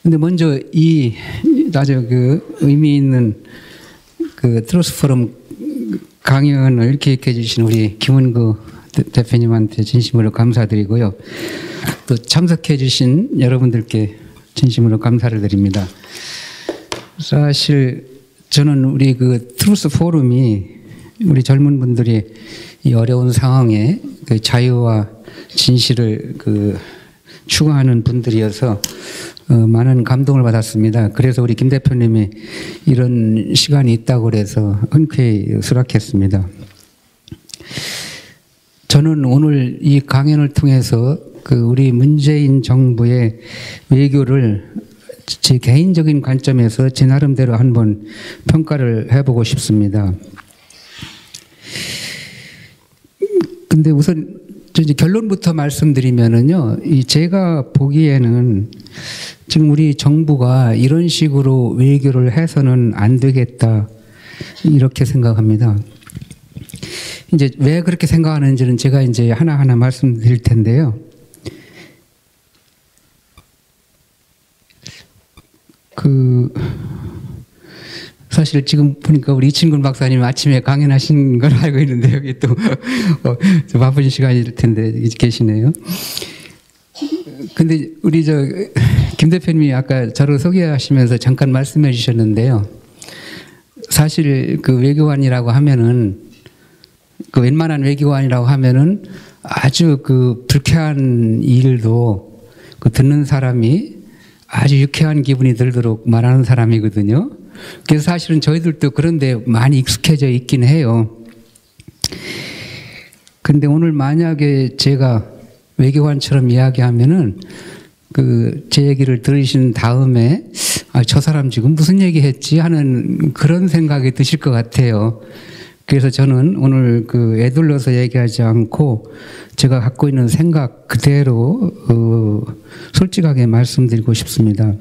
근데 먼저 이 아주 그 의미 있는 그 트러스 포럼 강연을 이렇게 해주신 우리 김은구 대표님한테 진심으로 감사드리고요. 또 참석해 주신 여러분들께 진심으로 감사를 드립니다. 사실 저는 우리 그 트루스 포럼이 우리 젊은 분들이 이 어려운 상황에 그 자유와 진실을 그 추구하는 분들이어서 많은 감동을 받았습니다. 그래서 우리 김 대표님이 이런 시간이 있다고 그래서 흔쾌히 수락했습니다. 저는 오늘 이 강연을 통해서 그 우리 문재인 정부의 외교를 제 개인적인 관점에서 제 나름대로 한번 평가를 해보고 싶습니다. 근데 우선 이제 결론부터 말씀드리면은요, 제가 보기에는 지금 우리 정부가 이런 식으로 외교를 해서는 안 되겠다, 이렇게 생각합니다. 이제 왜 그렇게 생각하는지는 제가 이제 하나하나 말씀드릴 텐데요. 사실 지금 보니까 우리 이친군 박사님 아침에 강연하신 걸 알고 있는데 여기 또 바쁜 시간일 텐데 계시네요. 근데 우리 김 대표님이 아까 저를 소개하시면서 잠깐 말씀해 주셨는데요. 사실 그 외교관이라고 하면은 그 웬만한 외교관이라고 하면은 아주 그 불쾌한 일도 그 듣는 사람이 아주 유쾌한 기분이 들도록 말하는 사람이거든요. 그래서 사실은 저희들도 그런데 많이 익숙해져 있긴 해요. 근데 오늘 만약에 제가 외교관처럼 이야기하면은 제 얘기를 들으신 다음에 저 사람 지금 무슨 얘기 했지 하는 그런 생각이 드실 것 같아요. 그래서 저는 오늘 애둘러서 얘기하지 않고 제가 갖고 있는 생각 그대로 솔직하게 말씀드리고 싶습니다.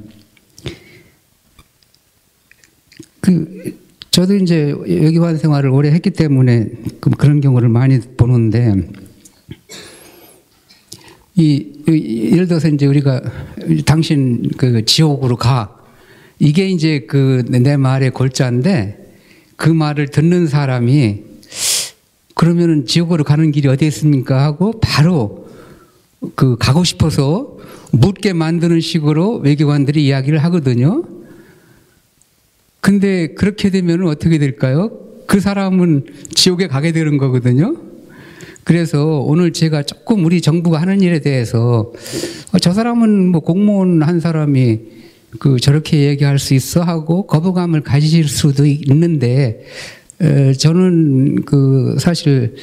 저도 이제 외교관 생활을 오래 했기 때문에 그런 경우를 많이 보는데, 예를 들어서 이제 우리가 당신 지옥으로 가, 이게 이제 내 말의 골자인데, 그 말을 듣는 사람이 그러면은 지옥으로 가는 길이 어디 있습니까 하고 바로 가고 싶어서 묻게 만드는 식으로 외교관들이 이야기를 하거든요. 근데 그렇게 되면 어떻게 될까요? 그 사람은 지옥에 가게 되는 거거든요. 그래서 오늘 제가 조금 우리 정부가 하는 일에 대해서 저 사람은 뭐 공무원 한 사람이 저렇게 얘기할 수 있어 하고 거부감을 가지실 수도 있는데, 저는 사실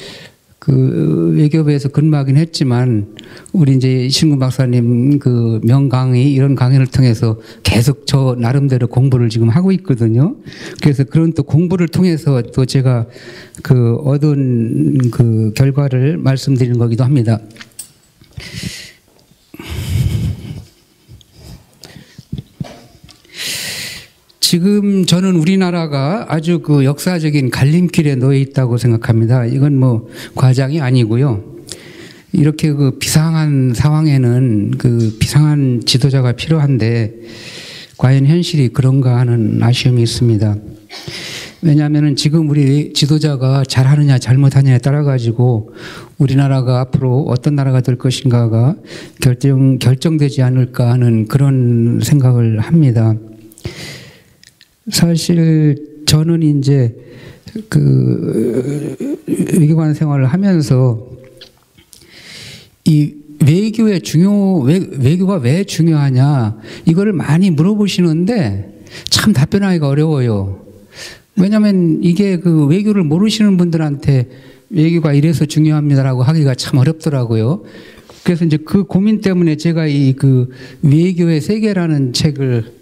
외교부에서 근무하긴 했지만 우리 이제 이친구 박사님 명강의 이런 강연을 통해서 계속 저 나름대로 공부를 지금 하고 있거든요. 그래서 그런 또 공부를 통해서 또 제가 얻은 결과를 말씀드리는 거기도 합니다. 지금 저는 우리나라가 아주 역사적인 갈림길에 놓여 있다고 생각합니다. 이건 뭐 과장이 아니고요. 이렇게 비상한 상황에는 비상한 지도자가 필요한데 과연 현실이 그런가 하는 아쉬움이 있습니다. 왜냐하면 지금 우리 지도자가 잘하느냐 잘못하느냐에 따라 가지고 우리나라가 앞으로 어떤 나라가 될 것인가가 결정되지 않을까 하는 그런 생각을 합니다. 사실 저는 이제 외교관 생활을 하면서 이 외교가 왜 중요하냐 이거를 많이 물어보시는데 참 답변하기가 어려워요. 왜냐하면 이게 외교를 모르시는 분들한테 외교가 이래서 중요합니다라고 하기가 참 어렵더라고요. 그래서 이제 그 고민 때문에 제가 이 외교의 세계라는 책을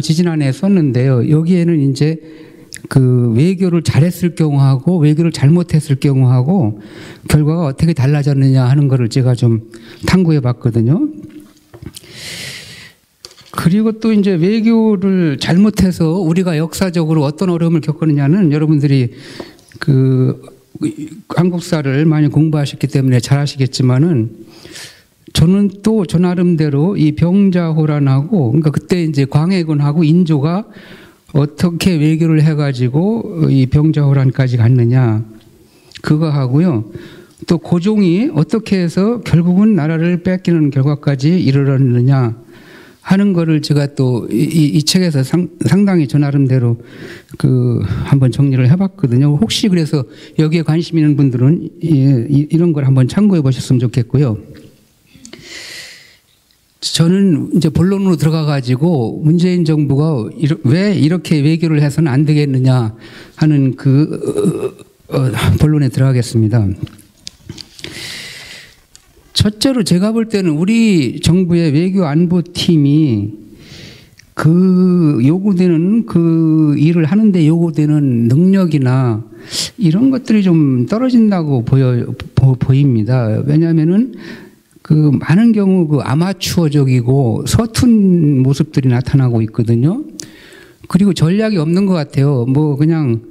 지지난해에 썼는데요. 여기에는 이제 외교를 잘했을 경우하고 외교를 잘못했을 경우하고 결과가 어떻게 달라졌느냐 하는 거를 제가 좀 탐구해 봤거든요. 그리고 또 이제 외교를 잘못해서 우리가 역사적으로 어떤 어려움을 겪었느냐는 여러분들이 한국사를 많이 공부하셨기 때문에 잘 아시겠지만은 저는 또 저 나름대로 이 병자호란하고, 그러니까 그때 이제 광해군하고 인조가 어떻게 외교를 해가지고 이 병자호란까지 갔느냐, 그거 하고요. 또 고종이 어떻게 해서 결국은 나라를 뺏기는 결과까지 이르렀느냐 하는 거를 제가 또 이 책에서 상당히 저 나름대로 한번 정리를 해봤거든요. 혹시 그래서 여기에 관심 있는 분들은 이런 걸 한번 참고해 보셨으면 좋겠고요. 저는 이제 본론으로 들어가 가지고 문재인 정부가 왜 이렇게 외교를 해서는 안 되겠느냐 하는 본론에 들어가겠습니다. 첫째로 제가 볼 때는 우리 정부의 외교 안보팀이 요구되는 일을 하는데 요구되는 능력이나 이런 것들이 좀 떨어진다고 보입니다. 왜냐하면은 많은 경우 아마추어적이고 서툰 모습들이 나타나고 있거든요. 그리고 전략이 없는 것 같아요. 그냥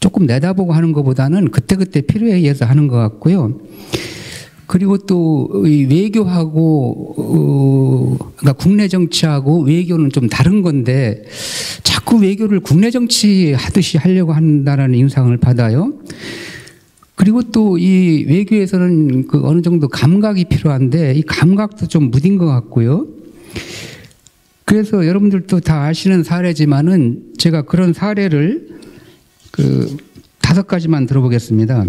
조금 내다보고 하는 것보다는 그때그때 필요에 의해서 하는 것 같고요. 그리고 또 이 외교하고 그러니까 국내 정치하고 외교는 좀 다른 건데 자꾸 외교를 국내 정치 하듯이 하려고 한다는 인상을 받아요. 그리고 또 이 외교에서는 어느 정도 감각이 필요한데 이 감각도 좀 무딘 것 같고요. 그래서 여러분들도 다 아시는 사례지만은 제가 그런 사례를 5가지만 들어보겠습니다.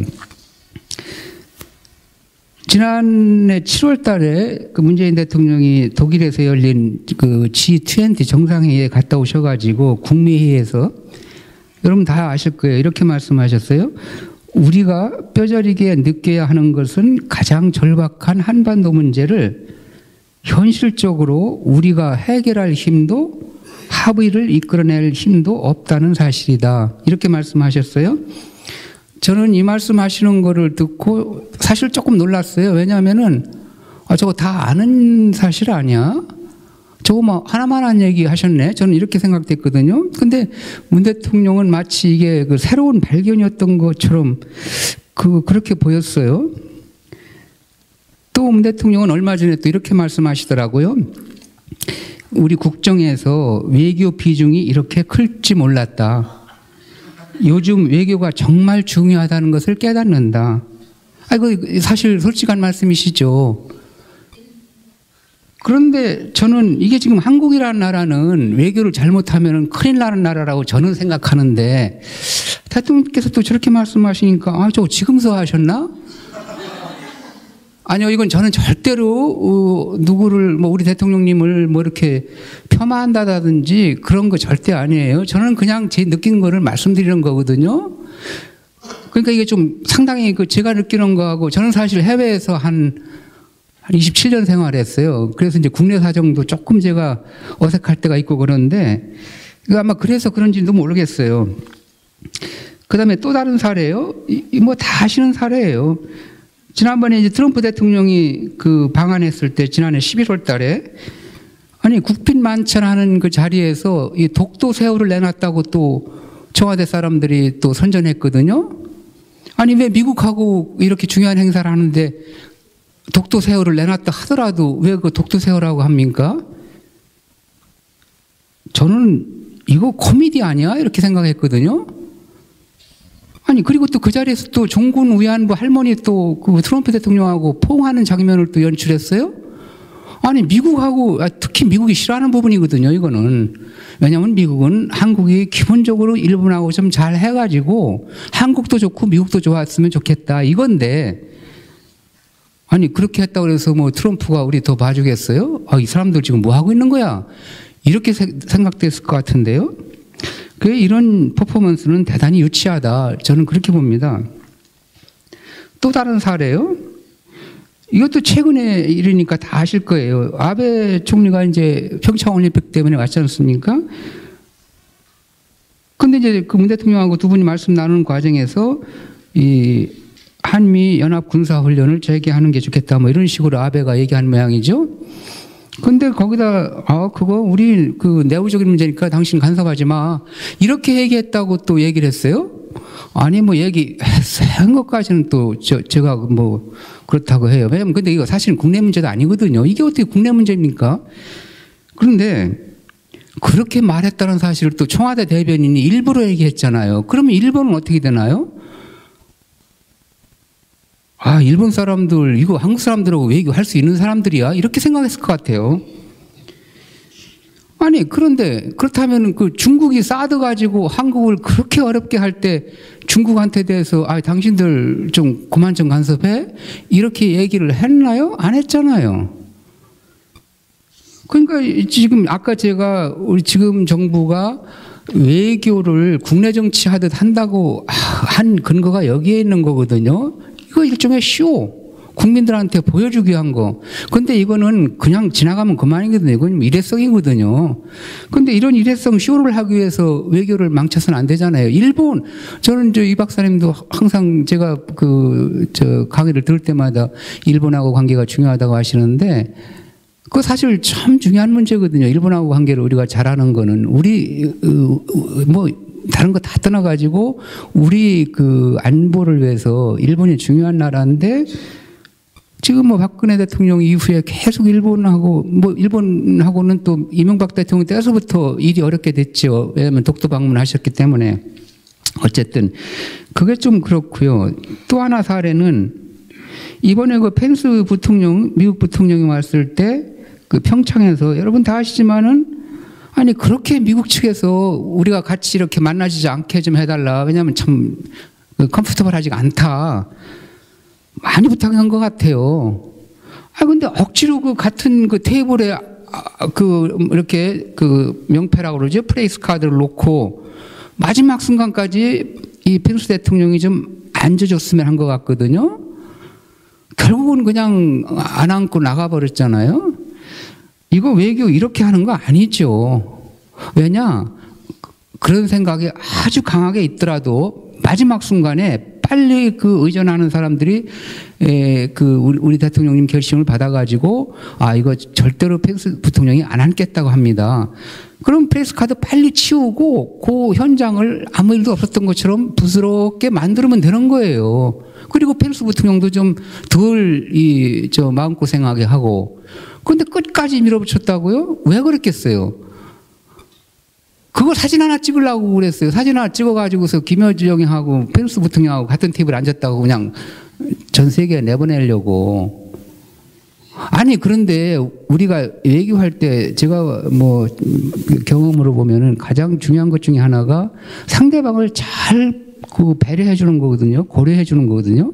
지난해 7월 달에 문재인 대통령이 독일에서 열린 G20 정상회의에 갔다 오셔가지고 국무회의에서 여러분 다 아실 거예요. 이렇게 말씀하셨어요. 우리가 뼈저리게 느껴야 하는 것은 가장 절박한 한반도 문제를 현실적으로 우리가 해결할 힘도 합의를 이끌어낼 힘도 없다는 사실이다. 이렇게 말씀하셨어요. 저는 이 말씀하시는 거를 듣고 사실 조금 놀랐어요. 왜냐하면은 저거 다 아는 사실 아니야? 저거 하나만 한 얘기 하셨네. 저는 이렇게 생각됐거든요. 근데 문 대통령은 마치 이게 새로운 발견이었던 것처럼 그렇게 보였어요. 또 문 대통령은 얼마 전에 또 이렇게 말씀하시더라고요. 우리 국정에서 외교 비중이 이렇게 클지 몰랐다. 요즘 외교가 정말 중요하다는 것을 깨닫는다. 사실 솔직한 말씀이시죠. 그런데 저는 이게 지금 한국이라는 나라는 외교를 잘못하면 큰일 나는 나라라고 저는 생각하는데 대통령께서 또 저렇게 말씀하시니까 저거 지금서 하셨나? 아니요, 이건 저는 절대로 누구를 우리 대통령님을 이렇게 폄하한다든지 그런 거 절대 아니에요. 저는 그냥 제 느끼는 거를 말씀드리는 거거든요. 그러니까 이게 좀 상당히 제가 느끼는 거하고 저는 사실 해외에서 한 27년 생활했어요. 그래서 이제 국내 사정도 조금 제가 어색할 때가 있고 그런데 아마 그래서 그런지도 모르겠어요. 그 다음에 또 다른 사례예요. 다 아시는 사례예요. 지난번에 이제 트럼프 대통령이 방한했을 때 지난해 11월 달에 국빈 만찬하는 그 자리에서 이 독도 새우를 내놨다고 또 청와대 사람들이 또 선전했거든요. 왜 미국하고 이렇게 중요한 행사를 하는데 독도 새우를 내놨다 하더라도 왜 독도 새우라고 합니까? 저는 이거 코미디 아니야? 이렇게 생각했거든요. 그리고 또 그 자리에서 또 종군 위안부 할머니 또 트럼프 대통령하고 포옹하는 장면을 또 연출했어요? 미국하고, 특히 미국이 싫어하는 부분이거든요, 이거는. 왜냐하면 미국은 한국이 기본적으로 일본하고 좀 잘 해가지고 한국도 좋고 미국도 좋았으면 좋겠다, 이건데, 그렇게 했다고 해서 트럼프가 우리 더 봐주겠어요? 이 사람들 지금 뭐 하고 있는 거야? 이렇게 생각됐을 것 같은데요? 이런 퍼포먼스는 대단히 유치하다. 저는 그렇게 봅니다. 또 다른 사례요. 이것도 최근에 일이니까 다 아실 거예요. 아베 총리가 이제 평창올림픽 때문에 왔지 않습니까? 근데 이제 문 대통령하고 두 분이 말씀 나누는 과정에서 이 한미 연합 군사훈련을 재개하는 게 좋겠다. 이런 식으로 아베가 얘기한 모양이죠. 근데 거기다 그거 우리 내부적인 문제니까 당신 간섭하지 마 이렇게 얘기했다고 또 얘기를 했어요. 아니 뭐 얘기한 것까지는 또 제가 뭐 그렇다고 해요. 왜냐면 근데 이거 사실은 국내 문제도 아니거든요. 이게 어떻게 국내 문제입니까? 그런데 그렇게 말했다는 사실을 또 청와대 대변인이 일부러 얘기했잖아요. 그러면 일본은 어떻게 되나요? 아, 일본 사람들 이거 한국 사람들하고 외교할 수 있는 사람들이야? 이렇게 생각했을 것 같아요. 아니 그런데 그렇다면 그 중국이 사드 가지고 한국을 그렇게 어렵게 할 때 중국한테 대해서 아 당신들 좀 그만 좀 간섭해 이렇게 얘기를 했나요? 안 했잖아요. 그러니까 지금 아까 제가 우리 지금 정부가 외교를 국내 정치 하듯 한다고 한 근거가 여기에 있는 거거든요. 이거 일종의 쇼. 국민들한테 보여주기 위한 거. 근데 이거는 그냥 지나가면 그만이거든요. 이건 일회성이거든요. 근데 이런 일회성 쇼를 하기 위해서 외교를 망쳐서는 안 되잖아요. 일본, 저는 이 박사님도 항상 제가 강의를 들을 때마다 일본하고 관계가 중요하다고 하시는데 그거 사실 참 중요한 문제거든요. 일본하고 관계를 우리가 잘하는 거는 다른 거 다 떠나가지고 우리 안보를 위해서 일본이 중요한 나라인데 지금 뭐 박근혜 대통령 이후에 계속 일본하고는 또 이명박 대통령 때서부터 일이 어렵게 됐죠. 왜냐하면 독도 방문하셨기 때문에. 어쨌든 그게 좀 그렇고요. 또 하나 사례는 이번에 펜스 부통령, 미국 부통령이 왔을 때 평창에서 여러분 다 아시지만은 아니 그렇게 미국 측에서 우리가 같이 이렇게 만나지지 않게 좀 해달라. 왜냐하면 참 컴포터블하지가 않다. 많이 부탁한 것 같아요. 근데 억지로 같은 테이블에 이렇게 명패라고 그러죠. 플레이스 카드를 놓고 마지막 순간까지 이 펜스 대통령이 좀 앉아줬으면 한 것 같거든요. 결국은 그냥 안 앉고 나가버렸잖아요. 이거 외교 이렇게 하는 거 아니죠. 왜냐? 그런 생각이 아주 강하게 있더라도 마지막 순간에 빨리 의전하는 사람들이 우리 대통령님 결심을 받아가지고 이거 절대로 펜스 부통령이 안 앉겠다고 합니다. 그럼 프레스 카드 빨리 치우고 그 현장을 아무 일도 없었던 것처럼 부스럽게 만들면 되는 거예요. 그리고 펜스 부통령도 좀 덜 마음고생하게 하고. 그런데 끝까지 밀어붙였다고요? 왜 그랬겠어요? 그걸 사진 하나 찍으려고 그랬어요. 사진 하나 찍어가지고서 김여정하고 펜스 부통령하고 같은 테이블에 앉았다고 그냥 전 세계에 내보내려고. 아니 그런데 우리가 외교할 때 제가 뭐 경험으로 보면은 가장 중요한 것 중에 하나가 상대방을 잘 배려해 주는 거거든요. 고려해 주는 거거든요.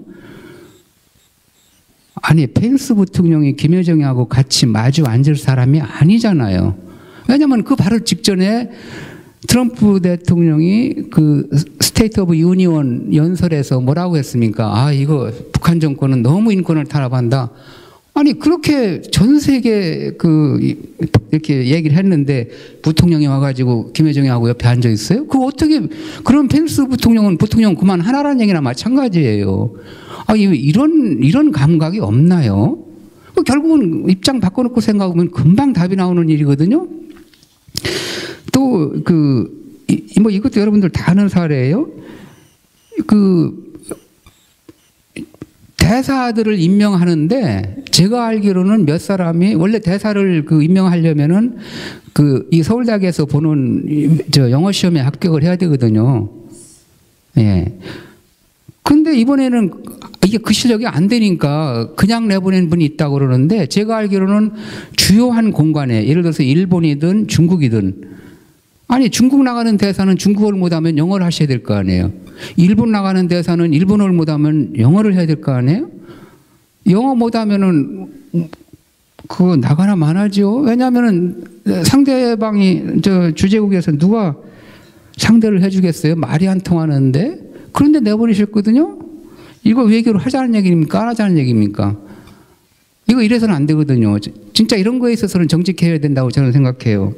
아니 펜스 부통령이 김여정하고 같이 마주 앉을 사람이 아니잖아요. 왜냐하면 바로 직전에 트럼프 대통령이 스테이트 오브 유니온 연설에서 뭐라고 했습니까? 이거 북한 정권은 너무 인권을 탄압한다. 아니 그렇게 전 세계 이렇게 얘기를 했는데 부통령이 와가지고 김여정하고 옆에 앉아 있어요? 그런 펜스 부통령은 부통령 그만하라는 얘기나 마찬가지예요. 이런 감각이 없나요? 결국은 입장 바꿔놓고 생각하면 금방 답이 나오는 일이거든요. 또 이것도 여러분들 다 아는 사례예요. 대사들을 임명하는데 제가 알기로는 몇 사람이 원래 대사를 임명하려면은 이 서울대학에서 보는 영어 시험에 합격을 해야 되거든요. 예. 근데 이번에는 이게 실력이 안 되니까 그냥 내보낸 분이 있다고 그러는데 제가 알기로는 주요한 공간에 예를 들어서 일본이든 중국이든 아니 중국 나가는 대사는 중국어를 못하면 영어를 하셔야 될 거 아니에요. 일본 나가는 대사는 일본어를 못하면 영어를 해야 될 거 아니에요. 영어 못하면은 그거 나가나 마나죠. 왜냐하면은 상대방이 주재국에서 누가 상대를 해주겠어요. 말이 안 통하는데. 그런데 내버리셨거든요. 이거 외교를 하자는 얘기입니까? 안 하자는 얘기입니까? 이거 이래서는 안 되거든요. 진짜 이런 거에 있어서는 정직해야 된다고 저는 생각해요.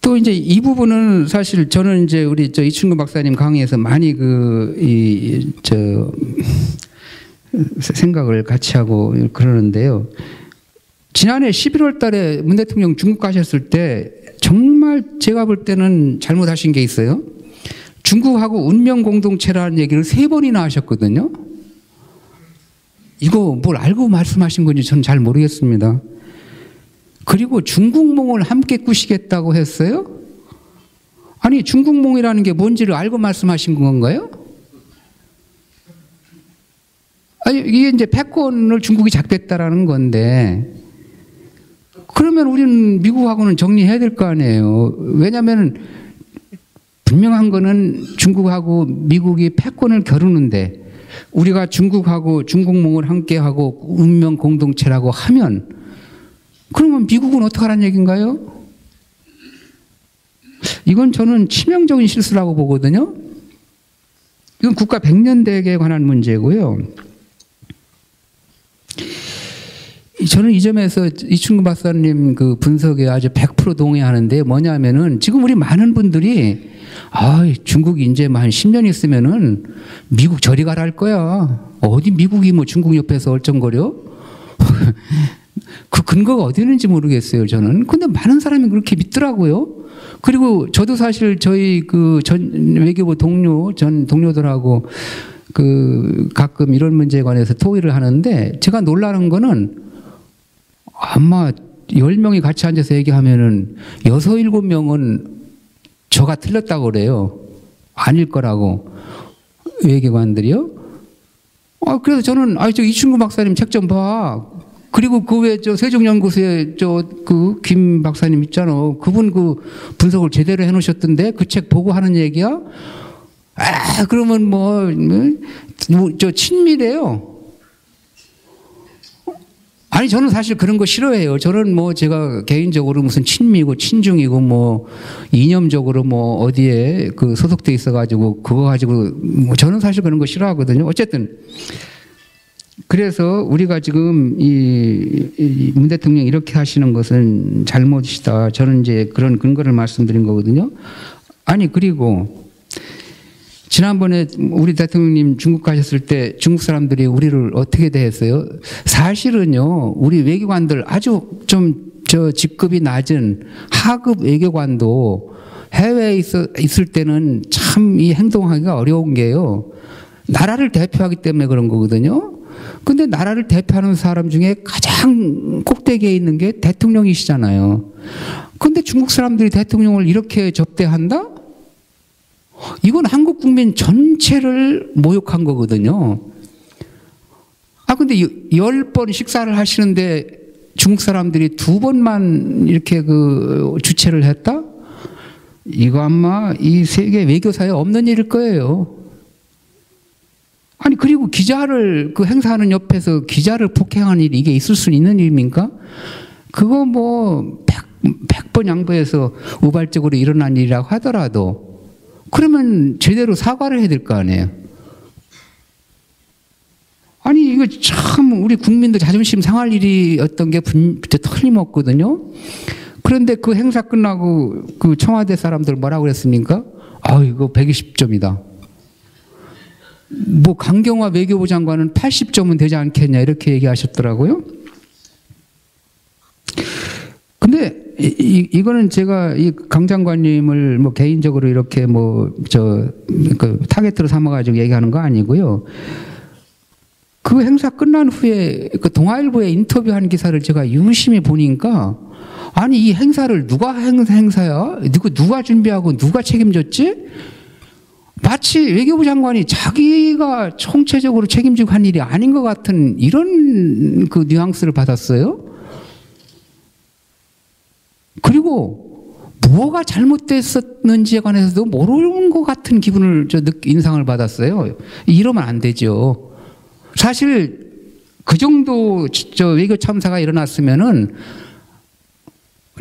또 이제 이 부분은 사실 저는 이제 우리 이춘근 박사님 강의에서 많이 생각을 같이 하고 그러는데요. 지난해 11월 달에 문 대통령 중국 가셨을 때 정말 제가 볼 때는 잘못하신 게 있어요. 중국하고 운명 공동체라는 얘기를 3번이나 하셨거든요. 이거 뭘 알고 말씀하신 건지 저는 잘 모르겠습니다. 그리고 중국몽을 함께 꾸시겠다고 했어요? 아니, 중국몽이라는 게 뭔지를 알고 말씀하신 건가요? 아니, 이게 이제 패권을 중국이 잡겠다라는 건데, 그러면 우리는 미국하고는 정리해야 될 거 아니에요. 왜냐하면 분명한 거는 중국하고 미국이 패권을 겨루는데, 우리가 중국하고 중국몽을 함께하고 운명 공동체라고 하면, 그러면 미국은 어떡하라는 얘기인가요? 이건 저는 치명적인 실수라고 보거든요. 이건 국가 100년대에 관한 문제고요. 저는 이 점에서 이충구 박사님 그 분석에 아주 100% 동의하는데, 뭐냐면은 지금 우리 많은 분들이 중국이 이제 한 10년 있으면은 미국 저리 가라 할 거야. 어디 미국이 뭐 중국 옆에서 얼쩡거려? 그 근거가 어디 있는지 모르겠어요, 저는. 근데 많은 사람이 그렇게 믿더라고요. 그리고 저도 사실 저희 그 전 외교부 전 동료들하고 그 가끔 이런 문제에 관해서 토의를 하는데, 제가 놀라는 거는 아마 10명이 같이 앉아서 얘기하면은 6, 7명은 저가 틀렸다고 그래요. 아닐 거라고. 외교관들이요. 그래서 저는 저 이충구 박사님 책 좀 봐. 그리고 그 외에 세종연구소에 그 김 박사님 있잖아. 그분 그 분석을 제대로 해놓으셨던데 그 책 보고 하는 얘기야? 그러면 친미래요. 아니, 저는 사실 그런 거 싫어해요. 저는 제가 개인적으로 무슨 친미고 친중이고 이념적으로 어디에 그 소속돼 있어가지고 그거 가지고 저는 사실 그런 거 싫어하거든요. 어쨌든. 그래서 우리가 지금 이 문 대통령이 이렇게 하시는 것은 잘못이다. 저는 이제 그런 근거를 말씀드린 거거든요. 아니, 그리고 지난번에 우리 대통령님 중국 가셨을 때 중국 사람들이 우리를 어떻게 대했어요? 사실은요, 우리 외교관들 아주 직급이 낮은 하급 외교관도 해외에 있을 때는 참 이 행동하기가 어려운 게요. 나라를 대표하기 때문에 그런 거거든요. 근데 나라를 대표하는 사람 중에 가장 꼭대기에 있는 게 대통령이시잖아요. 근데 중국 사람들이 대통령을 이렇게 접대한다? 이건 한국 국민 전체를 모욕한 거거든요. 근데 10번 식사를 하시는데 중국 사람들이 2번만 이렇게 주최를 했다? 이거 아마 이 세계 외교사에 없는 일일 거예요. 아니, 그리고 기자를 행사하는 옆에서 기자를 폭행하는 일이 이게 있을 수 있는 일입니까? 그거 100번 양보해서 우발적으로 일어난 일이라고 하더라도 그러면 제대로 사과를 해야 될 거 아니에요. 아니, 이거 참 우리 국민들 자존심 상할 일이었던 게 틀림없거든요. 그런데 그 행사 끝나고 그 청와대 사람들 뭐라고 그랬습니까? 이거 120점이다. 강경화 외교부 장관은 80점은 되지 않겠냐 이렇게 얘기하셨더라고요. 근데 이거는 제가 이 강 장관님을 개인적으로 이렇게 타겟으로 삼아가지고 얘기하는 거 아니고요. 그 행사 끝난 후에 그 동아일보에 인터뷰한 기사를 제가 유심히 보니까, 아니, 이 행사를 누가 행사야? 누가 준비하고 누가 책임졌지? 마치 외교부 장관이 자기가 총체적으로 책임지고 한 일이 아닌 것 같은 이런 그 뉘앙스를 받았어요. 그리고 뭐가 잘못됐었는지에 관해서도 모르는 것 같은 기분을 인상을 받았어요. 이러면 안 되죠. 사실 그 정도 외교 참사가 일어났으면은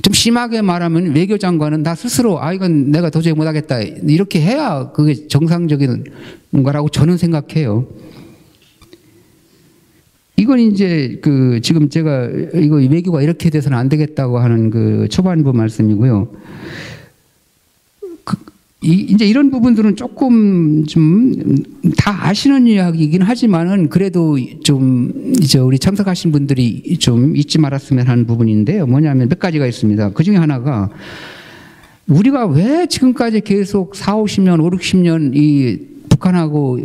좀 심하게 말하면 외교장관은 나 스스로 이건 내가 도저히 못하겠다 이렇게 해야 그게 정상적인 거라고 저는 생각해요. 이건 이제 지금 제가 이거 외교가 이렇게 돼서는 안 되겠다고 하는 초반부 말씀이고요. 이제 이런 부분들은 조금 좀 다 아시는 이야기이긴 하지만은 그래도 좀 이제 우리 참석하신 분들이 좀 잊지 말았으면 하는 부분인데요. 뭐냐면 몇 가지가 있습니다. 그 중에 하나가 우리가 왜 지금까지 계속 4, 50년, 5, 60년 이 북한하고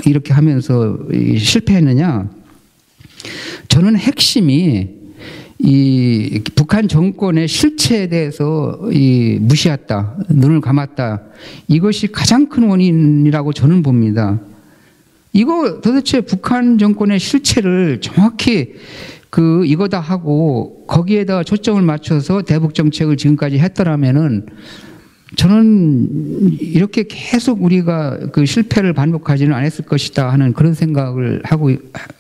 이렇게 하면서 실패했느냐? 저는 핵심이 이 북한 정권의 실체에 대해서 무시했다, 눈을 감았다. 이것이 가장 큰 원인이라고 저는 봅니다. 이거 도대체 북한 정권의 실체를 정확히 이거다 하고 거기에다 초점을 맞춰서 대북 정책을 지금까지 했더라면은 저는 이렇게 계속 우리가 그 실패를 반복하지는 않았을 것이다 하는 그런 생각을 하고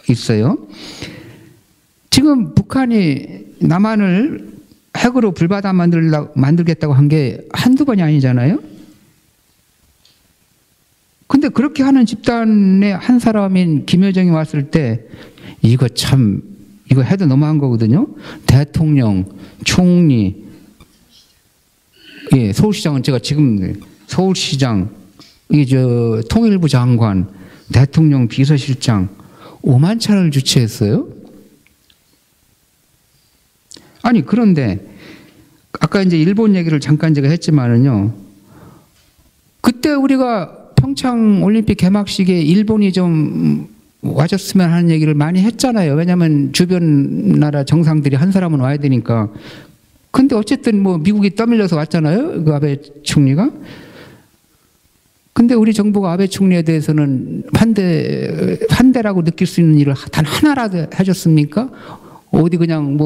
있어요. 지금 북한이 남한을 핵으로 불바다 만들겠다고 한 게 한두 번이 아니잖아요. 근데 그렇게 하는 집단의 한 사람인 김여정이 왔을 때 이거 해도 너무한 거거든요. 대통령, 총리, 예, 서울시장은 제가 지금 서울시장, 통일부 장관, 대통령 비서실장 5만 차를 주최했어요. 아니 그런데 아까 이제 일본 얘기를 잠깐 제가 했지만은요. 그때 우리가 평창 올림픽 개막식에 일본이 좀 와줬으면 하는 얘기를 많이 했잖아요. 왜냐하면 주변 나라 정상들이 한 사람은 와야 되니까. 근데 어쨌든 뭐 미국이 떠밀려서 왔잖아요. 그 아베 총리가. 근데 우리 정부가 아베 총리에 대해서는 환대라고 느낄 수 있는 일을 단 하나라도 해줬습니까? 어디 그냥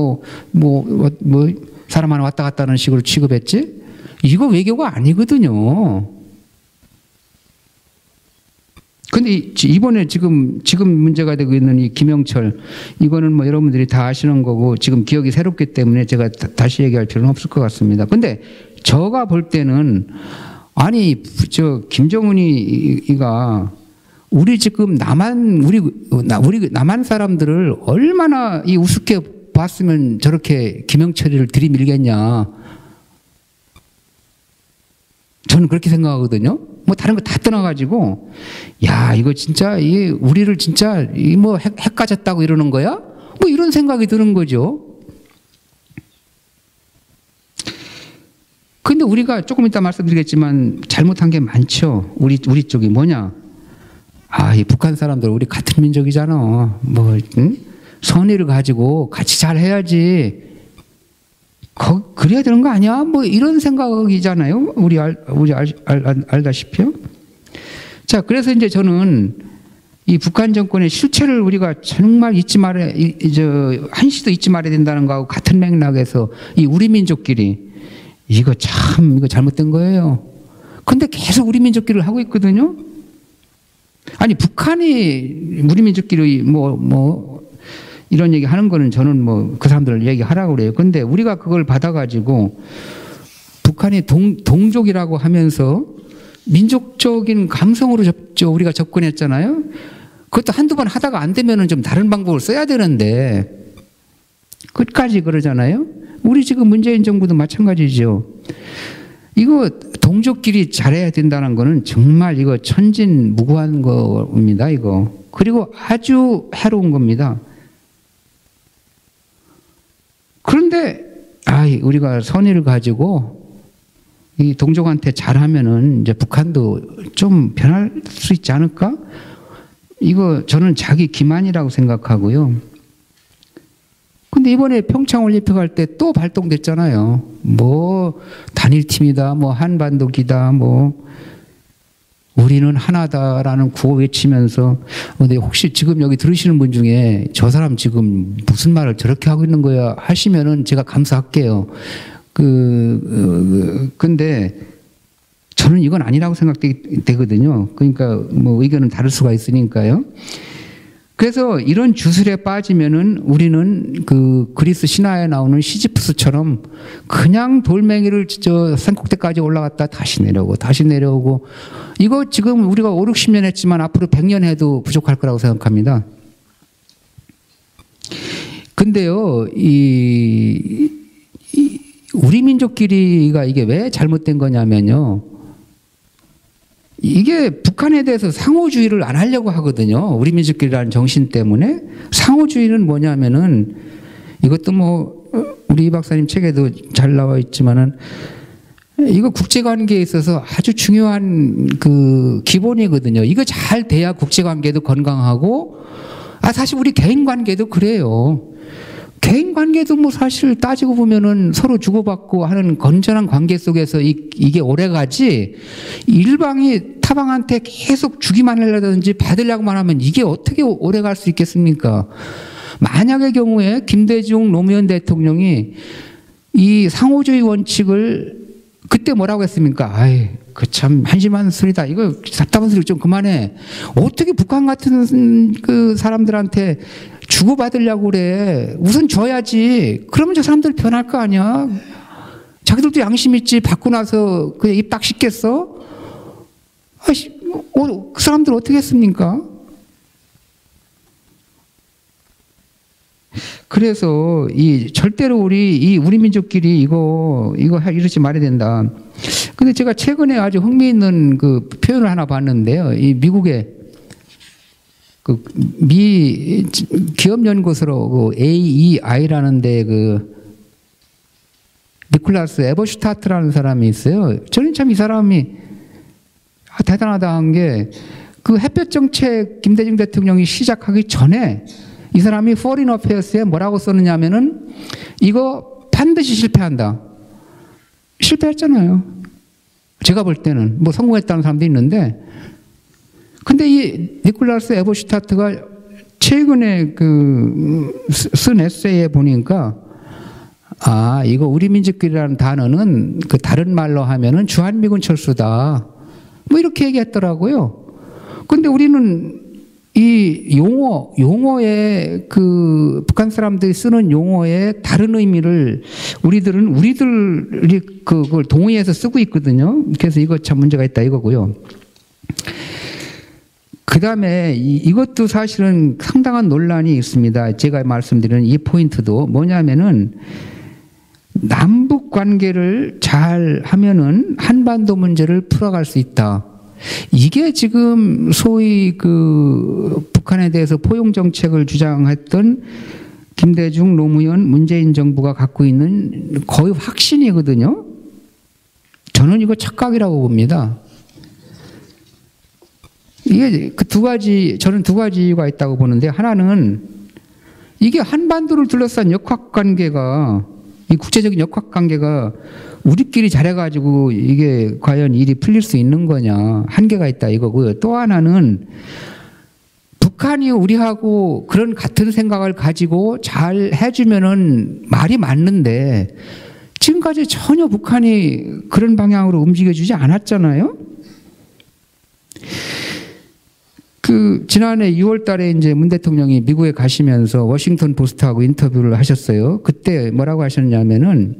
사람 하나 왔다 갔다 하는 식으로 취급했지? 이거 외교가 아니거든요. 근데 이번에 지금 문제가 되고 있는 이 김영철, 이거는 뭐 여러분들이 다 아시는 거고 지금 기억이 새롭기 때문에 제가 다시 얘기할 필요는 없을 것 같습니다. 근데 제가 볼 때는 아니 김정은이가 우리 지금 우리 남한 사람들을 얼마나 우습게 봤으면 저렇게 김영철이를 들이밀겠냐. 저는 그렇게 생각하거든요. 뭐 다른 거 다 떠나가지고 야 이거 진짜 우리를 진짜 핵 가졌다고 이러는 거야? 뭐 이런 생각이 드는 거죠. 근데 우리가 조금 이따 말씀드리겠지만 잘못한 게 많죠. 우리 쪽이 뭐냐? 이 북한 사람들 우리 같은 민족이잖아. 선의를 가지고 같이 잘 해야지. 그래야 되는 거 아니야? 뭐 이런 생각이잖아요. 우리 알다시피요. 자, 그래서 이제 저는 이 북한 정권의 실체를 우리가 정말 한시도 잊지 말아야 된다는 거하고 같은 맥락에서 우리 민족끼리 이거 잘못된 거예요. 근데 계속 우리 민족끼리 하고 있거든요. 아니 북한이 우리 민족끼리 이런 얘기 하는 거는 저는 그 사람들 얘기하라고 그래요. 근데 우리가 그걸 받아가지고 북한이 동족이라고 하면서 민족적인 감성으로 우리가 접근했잖아요. 그것도 한두 번 하다가 안 되면은 좀 다른 방법을 써야 되는데 끝까지 그러잖아요. 우리 지금 문재인 정부도 마찬가지죠. 이거 동족끼리 잘해야 된다는 거는 정말 이거 천진무구한 겁니다. 이거. 그리고 아주 해로운 겁니다. 그런데 우리가 선의를 가지고 이 동족한테 잘하면은 이제 북한도 좀 변할 수 있지 않을까? 이거 저는 자기 기만이라고 생각하고요. 근데 이번에 평창 올림픽 할 때 또 발동됐잖아요. 단일팀이다, 한반도기다, 우리는 하나다라는 구호 외치면서. 근데 혹시 지금 여기 들으시는 분 중에 저 사람 지금 무슨 말을 저렇게 하고 있는 거야 하시면은 제가 감사할게요. 근데 저는 이건 아니라고 생각되거든요. 그러니까 의견은 다를 수가 있으니까요. 그래서 이런 주술에 빠지면은 우리는 그리스 신화에 나오는 시지프스처럼 그냥 돌멩이를 산꼭대까지 올라갔다 다시 내려오고 이거 지금 우리가 5, 60년 했지만 앞으로 100년 해도 부족할 거라고 생각합니다. 근데요, 우리 민족끼리가 이게 왜 잘못된 거냐면요. 이게 북한에 대해서 상호주의를 안 하려고 하거든요. 우리 민족끼리라는 정신 때문에. 상호주의는 뭐냐면은 이것도 뭐 우리 이 박사님 책에도 잘 나와 있지만은 이거 국제관계에 있어서 아주 중요한 그 기본이거든요. 이거 잘 돼야 국제관계도 건강하고, 사실 우리 개인관계도 그래요. 개인관계도 뭐 사실 따지고 보면은 서로 주고받고 하는 건전한 관계 속에서 이게 오래가지, 일방이 타방한테 계속 주기만 하려든지 받으려고만 하면 이게 어떻게 오래갈 수 있겠습니까? 만약의 경우에 김대중 노무현 대통령이 이 상호주의 원칙을 그때 뭐라고 했습니까? 그 참 한심한 소리다. 이거 답답한 소리 좀 그만해. 어떻게 북한 같은 그 사람들한테 주고받으려고 그래. 우선 줘야지. 그러면 저 사람들 변할 거 아니야. 자기들도 양심 있지. 받고 나서 그냥 입 딱 씻겠어? 그 사람들 어떻게 했습니까? 그래서 절대로 우리 민족끼리 이거 이러지 말아야 된다. 근데 제가 최근에 아주 흥미있는 그 표현을 하나 봤는데요. 이 미국의 그 미 기업연구소로 그 AEI라는 데 그 니콜라스 에버슈타트라는 사람이 있어요. 저는 참 이 사람이 대단하다 한 게, 그 햇볕 정책 김대중 대통령이 시작하기 전에 이 사람이 Foreign Affairs에 뭐라고 썼느냐면은 이거 반드시 실패한다. 실패했잖아요. 제가 볼 때는 뭐 성공했다는 사람도 있는데, 근데 이 니콜라스 에버슈타트가 최근에 쓴 에세이에 보니까 이거 우리 민족끼리라는 단어는 그 다른 말로 하면은 주한미군 철수다. 뭐 이렇게 얘기했더라고요. 근데 우리는 이 용어에 그 북한 사람들이 쓰는 용어의 다른 의미를 우리들이 그걸 동의해서 쓰고 있거든요. 그래서 이거 참 문제가 있다 이거고요. 그 다음에 이것도 사실은 상당한 논란이 있습니다. 제가 말씀드리는 이 포인트도 뭐냐면은, 남북 관계를 잘 하면은 한반도 문제를 풀어갈 수 있다. 이게 지금 소위 그 북한에 대해서 포용 정책을 주장했던 김대중, 노무현, 문재인 정부가 갖고 있는 거의 확신이거든요. 저는 이거 착각이라고 봅니다. 이게 저는 두 가지 이유가 있다고 보는데, 하나는 이게 한반도를 둘러싼 역학관계가, 이 국제적인 역학관계가 우리끼리 잘해가지고 이게 과연 일이 풀릴 수 있는 거냐, 한계가 있다 이거고요. 또 하나는 북한이 우리하고 그런 같은 생각을 가지고 잘 해주면은 말이 맞는데, 지금까지 전혀 북한이 그런 방향으로 움직여주지 않았잖아요. 지난해 6월 달에 이제 문 대통령이 미국에 가시면서 워싱턴 포스트하고 인터뷰를 하셨어요. 그때 뭐라고 하셨냐면은,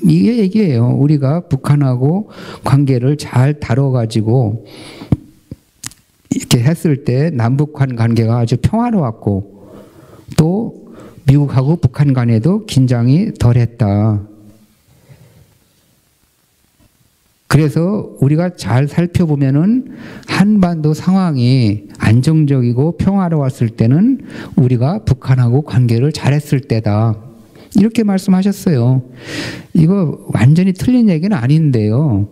이게 얘기예요. 우리가 북한하고 관계를 잘 다뤄가지고 이렇게 했을 때 남북한 관계가 아주 평화로웠고, 또 미국하고 북한 간에도 긴장이 덜했다. 그래서 우리가 잘 살펴보면은 한반도 상황이 안정적이고 평화로웠을 때는 우리가 북한하고 관계를 잘했을 때다. 이렇게 말씀하셨어요. 이거 완전히 틀린 얘기는 아닌데요.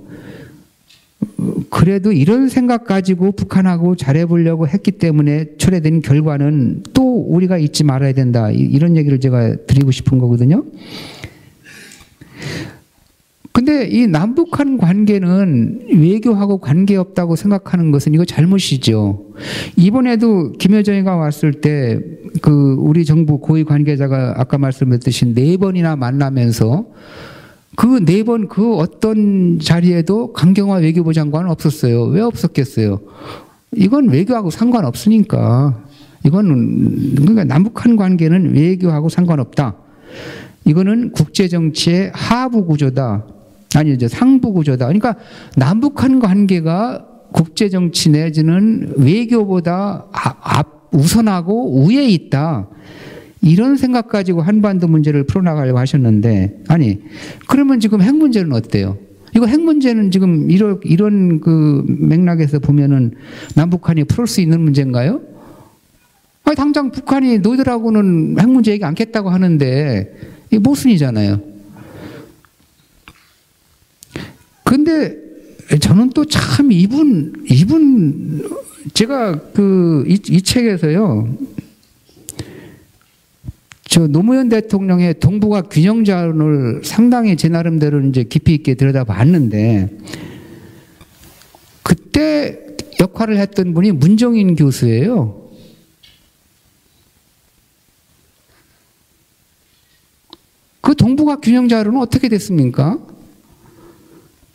그래도 이런 생각 가지고 북한하고 잘해보려고 했기 때문에 초래된 결과는 또 우리가 잊지 말아야 된다. 이런 얘기를 제가 드리고 싶은 거거든요. 근데 이 남북한 관계는 외교하고 관계없다고 생각하는 것은 이거 잘못이죠. 이번에도 김여정이가 왔을 때 우리 정부 고위 관계자가 아까 말씀드렸듯이 4번이나 만나면서 그 4번 그 어떤 자리에도 강경화 외교부 장관은 없었어요. 왜 없었겠어요? 이건 외교하고 상관없으니까. 그러니까 남북한 관계는 외교하고 상관없다. 이거는 국제정치의 하부 구조다. 아니죠, 상부 구조다. 그러니까 남북한 관계가 국제정치 내지는 외교보다 우선하고 우위에 있다. 이런 생각 가지고 한반도 문제를 풀어나가려고 하셨는데, 그러면 지금 핵 문제는 어때요? 이거 핵 문제는 지금 이런 그 맥락에서 보면은 남북한이 풀을 수 있는 문제인가요? 아니, 당장 북한이 너희들하고는 핵 문제 얘기 않겠다고 하는데 이게 모순이잖아요. 근데 저는 또 참 이분 제가 이 책에서요, 저 노무현 대통령의 동북아 균형자론을 상당히 제 나름대로 이제 깊이 있게 들여다봤는데, 그때 역할을 했던 분이 문정인 교수예요. 그 동북아 균형자론은 어떻게 됐습니까?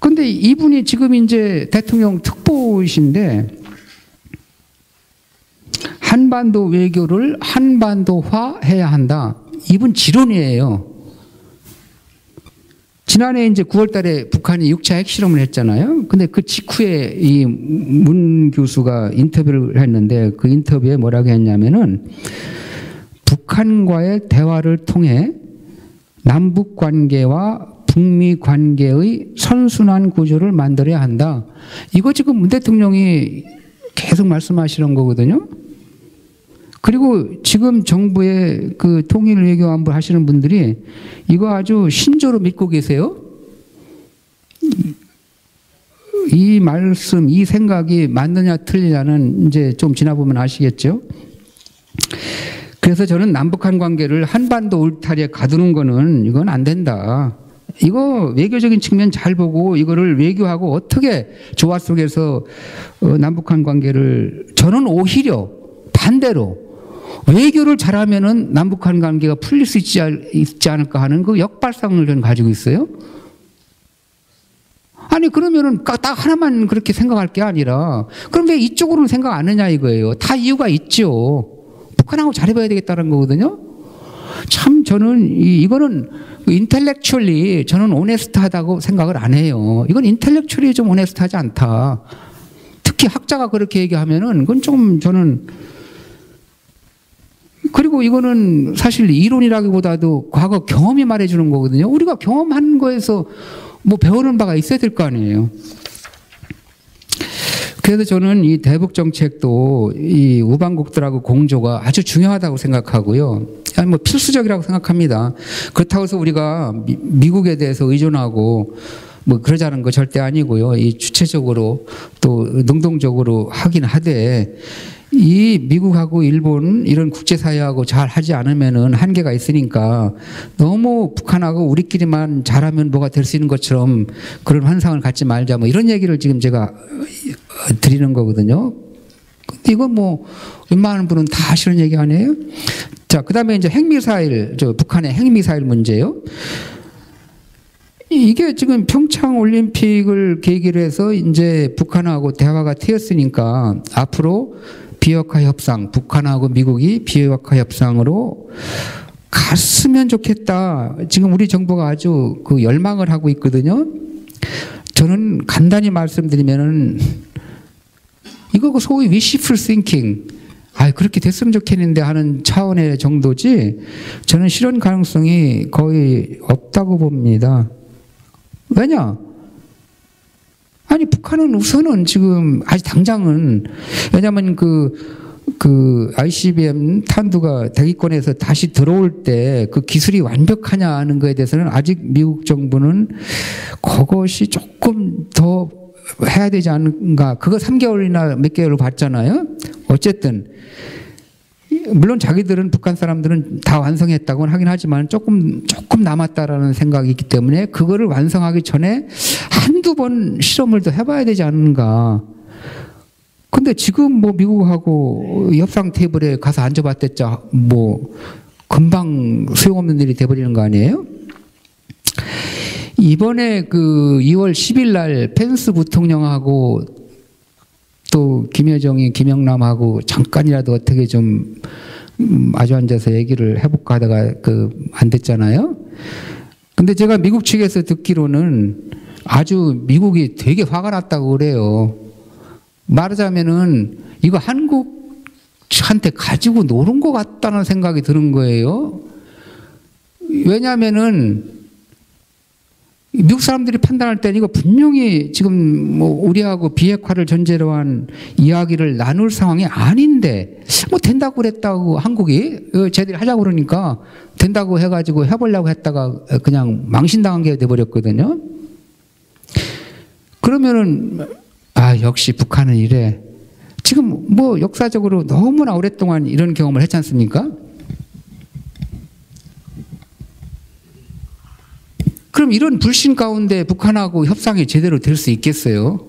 근데 이분이 지금 이제 대통령 특보이신데, 한반도 외교를 한반도화해야 한다. 이분 지론이에요. 지난해 이제 9월 달에 북한이 6차 핵실험을 했잖아요. 근데 그 직후에 이 문 교수가 인터뷰를 했는데, 그 인터뷰에 뭐라고 했냐면은, 북한과의 대화를 통해 남북 관계와 북미 관계의 선순환 구조를 만들어야 한다. 이거 지금 문 대통령이 계속 말씀하시는 거거든요. 그리고 지금 정부의 그 통일 외교 안보 하시는 분들이 이거 아주 신조로 믿고 계세요. 이 말씀, 이 생각이 맞느냐 틀리냐는 이제 좀 지나보면 아시겠죠. 그래서 저는 남북한 관계를 한반도 울타리에 가두는 거는 이건 안 된다. 이거 외교적인 측면 잘 보고 이거를 외교하고 어떻게 조화 속에서 남북한 관계를, 저는 오히려 반대로 외교를 잘하면은 남북한 관계가 풀릴 수 있지 않을까 하는 그 역발상을 저는 가지고 있어요. 아니, 그러면은 딱 하나만 그렇게 생각할 게 아니라, 그럼 왜 이쪽으로는 생각 안 하냐 이거예요. 다 이유가 있죠. 북한하고 잘해봐야 되겠다는 거거든요. 참 저는 이거는 인텔렉츄얼리 저는 오네스트하다고 생각을 안 해요. 이건 인텔렉츄얼리 좀 오네스트하지 않다. 특히 학자가 그렇게 얘기하면은 그건 좀 저는, 그리고 이거는 사실 이론이라기보다도 과거 경험이 말해주는 거거든요. 우리가 경험한 거에서 뭐 배우는 바가 있어야 될 거 아니에요. 그래서 저는 이 대북 정책도 이 우방국들하고 공조가 아주 중요하다고 생각하고요. 아니 뭐 필수적이라고 생각합니다. 그렇다고 해서 우리가 미국에 대해서 의존하고 뭐 그러자는 거 절대 아니고요. 이 주체적으로 또 능동적으로 하긴 하되, 이 미국하고 일본 이런 국제사회하고 잘 하지 않으면은 한계가 있으니까 너무 북한하고 우리끼리만 잘하면 뭐가 될 수 있는 것처럼 그런 환상을 갖지 말자, 뭐 이런 얘기를 지금 제가 드리는 거거든요. 근데 이거 뭐 웬만한 분은 다 하시는 얘기 아니에요? 자, 그 다음에 이제 핵미사일, 북한의 핵미사일 문제요. 이게 지금 평창 올림픽을 계기로 해서 이제 북한하고 대화가 트였으니까 앞으로 비핵화 협상, 북한하고 미국이 비핵화 협상으로 갔으면 좋겠다. 지금 우리 정부가 아주 그 열망을 하고 있거든요. 저는 간단히 말씀드리면은 이거 소위 wishful thinking, 그렇게 됐으면 좋겠는데 하는 차원의 정도지, 저는 실현 가능성이 거의 없다고 봅니다. 왜냐? 아니, 북한은 우선은 지금 아직 당장은, 왜냐하면 그 ICBM 탄두가 대기권에서 다시 들어올 때 그 기술이 완벽하냐 하는 거에 대해서는 아직 미국 정부는 그것이 조금 더 해야 되지 않은가. 그거 3개월이나 몇 개월을 봤잖아요. 어쨌든 물론 자기들은, 북한 사람들은 다 완성했다고는 하긴 하지만 조금 남았다라는 생각이 있기 때문에 그거를 완성하기 전에 한두 번 실험을 더 해봐야 되지 않는가. 근데 지금 뭐 미국하고 협상 테이블에 가서 앉아봤댔자 뭐 금방 소용없는 일이 돼버리는 거 아니에요? 이번에 그 2월 10일 날 펜스 부통령하고 또 김여정이 김영남하고 잠깐이라도 어떻게 좀 마주 앉아서 얘기를 해볼까 하다가 안 됐잖아요. 근데 제가 미국 측에서 듣기로는 아주 미국이 되게 화가 났다고 그래요. 말하자면은 이거 한국한테 가지고 노는 것 같다는 생각이 드는 거예요. 왜냐하면은 미국 사람들이 판단할 때는 이거 분명히 지금 뭐 우리하고 비핵화를 전제로 한 이야기를 나눌 상황이 아닌데 뭐 된다고 그랬다고 한국이 쟤들이 하자고 그러니까 된다고 해가지고 해보려고 했다가 그냥 망신당한 게 돼버렸거든요. 그러면은 역시 북한은 이래. 지금 뭐 역사적으로 너무나 오랫동안 이런 경험을 했지 않습니까? 그럼 이런 불신 가운데 북한하고 협상이 제대로 될 수 있겠어요?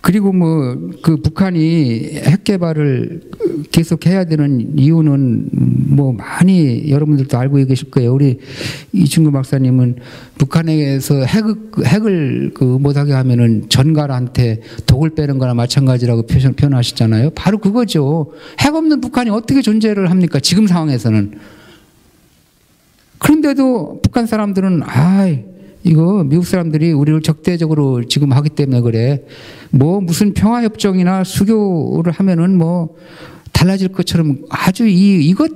그리고 뭐 그 북한이 핵 개발을 계속 해야 되는 이유는 뭐 많이 여러분들도 알고 계실 거예요. 우리 이충구 박사님은 북한에서 핵을 못하게 하면은 전갈한테 독을 빼는 거나 마찬가지라고 표현하시잖아요. 바로 그거죠. 핵 없는 북한이 어떻게 존재를 합니까? 지금 상황에서는. 그런데도 북한 사람들은 이거 미국 사람들이 우리를 적대적으로 지금 하기 때문에 그래. 뭐 무슨 평화협정이나 수교를 하면은 뭐 달라질 것처럼 아주 이거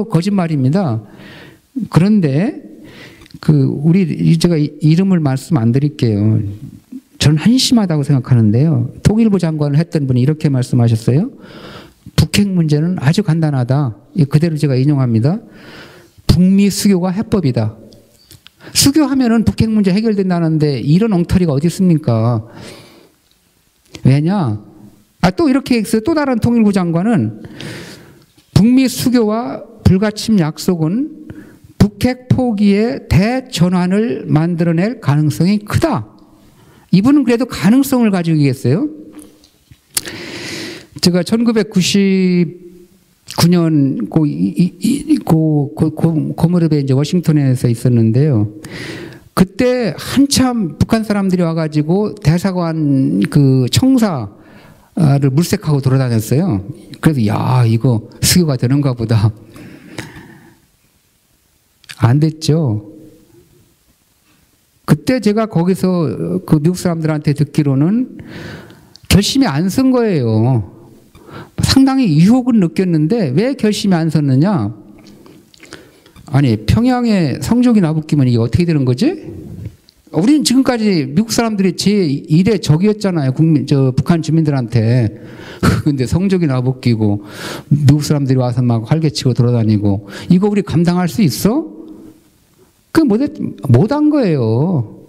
거짓말입니다. 그런데 제가 이름을 말씀 안 드릴게요. 저는 한심하다고 생각하는데요. 통일부 장관을 했던 분이 이렇게 말씀하셨어요. 북핵 문제는 아주 간단하다. 그대로 제가 인용합니다. 북미 수교가 해법이다. 수교하면은 북핵 문제 해결된다는데 이런 엉터리가 어디 있습니까? 왜냐? 또 이렇게 했어요. 또 다른 통일부 장관은 북미 수교와 불가침 약속은 북핵 포기의 대전환을 만들어낼 가능성이 크다. 이분은 그래도 가능성을 가지고 계세요. 제가 1999년 그 무렵에 이제 워싱턴에서 있었는데요. 그때 한참 북한 사람들이 와가지고 대사관 그 청사를 물색하고 돌아다녔어요. 그래서 이거 수교가 되는가 보다. 안 됐죠. 그때 제가 거기서 그 미국 사람들한테 듣기로는 결심이 안 선 거예요. 상당히 유혹은 느꼈는데 왜 결심이 안 섰느냐? 아니 평양에 성적이 나붙기면 이게 어떻게 되는 거지? 우리는 지금까지 미국 사람들이 제1의 적이었잖아요. 북한 주민들한테. 근데 성적이 나붙기고 미국 사람들이 와서 막 활개치고 돌아다니고 이거 우리 감당할 수 있어? 못한 거예요.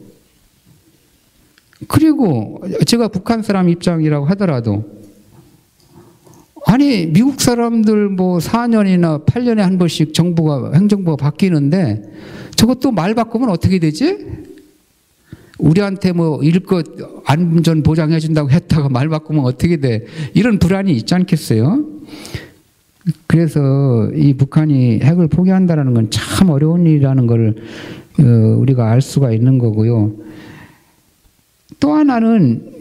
그리고 제가 북한 사람 입장이라고 하더라도 아니 미국 사람들 뭐 4년이나 8년에 한 번씩 행정부가 바뀌는데 저것도 말 바꾸면 어떻게 되지? 우리한테 뭐 일껏 안전 보장해 준다고 했다가 말 바꾸면 어떻게 돼? 이런 불안이 있지 않겠어요? 그래서 이 북한이 핵을 포기한다는 건 참 어려운 일이라는 걸 우리가 알 수가 있는 거고요. 또 하나는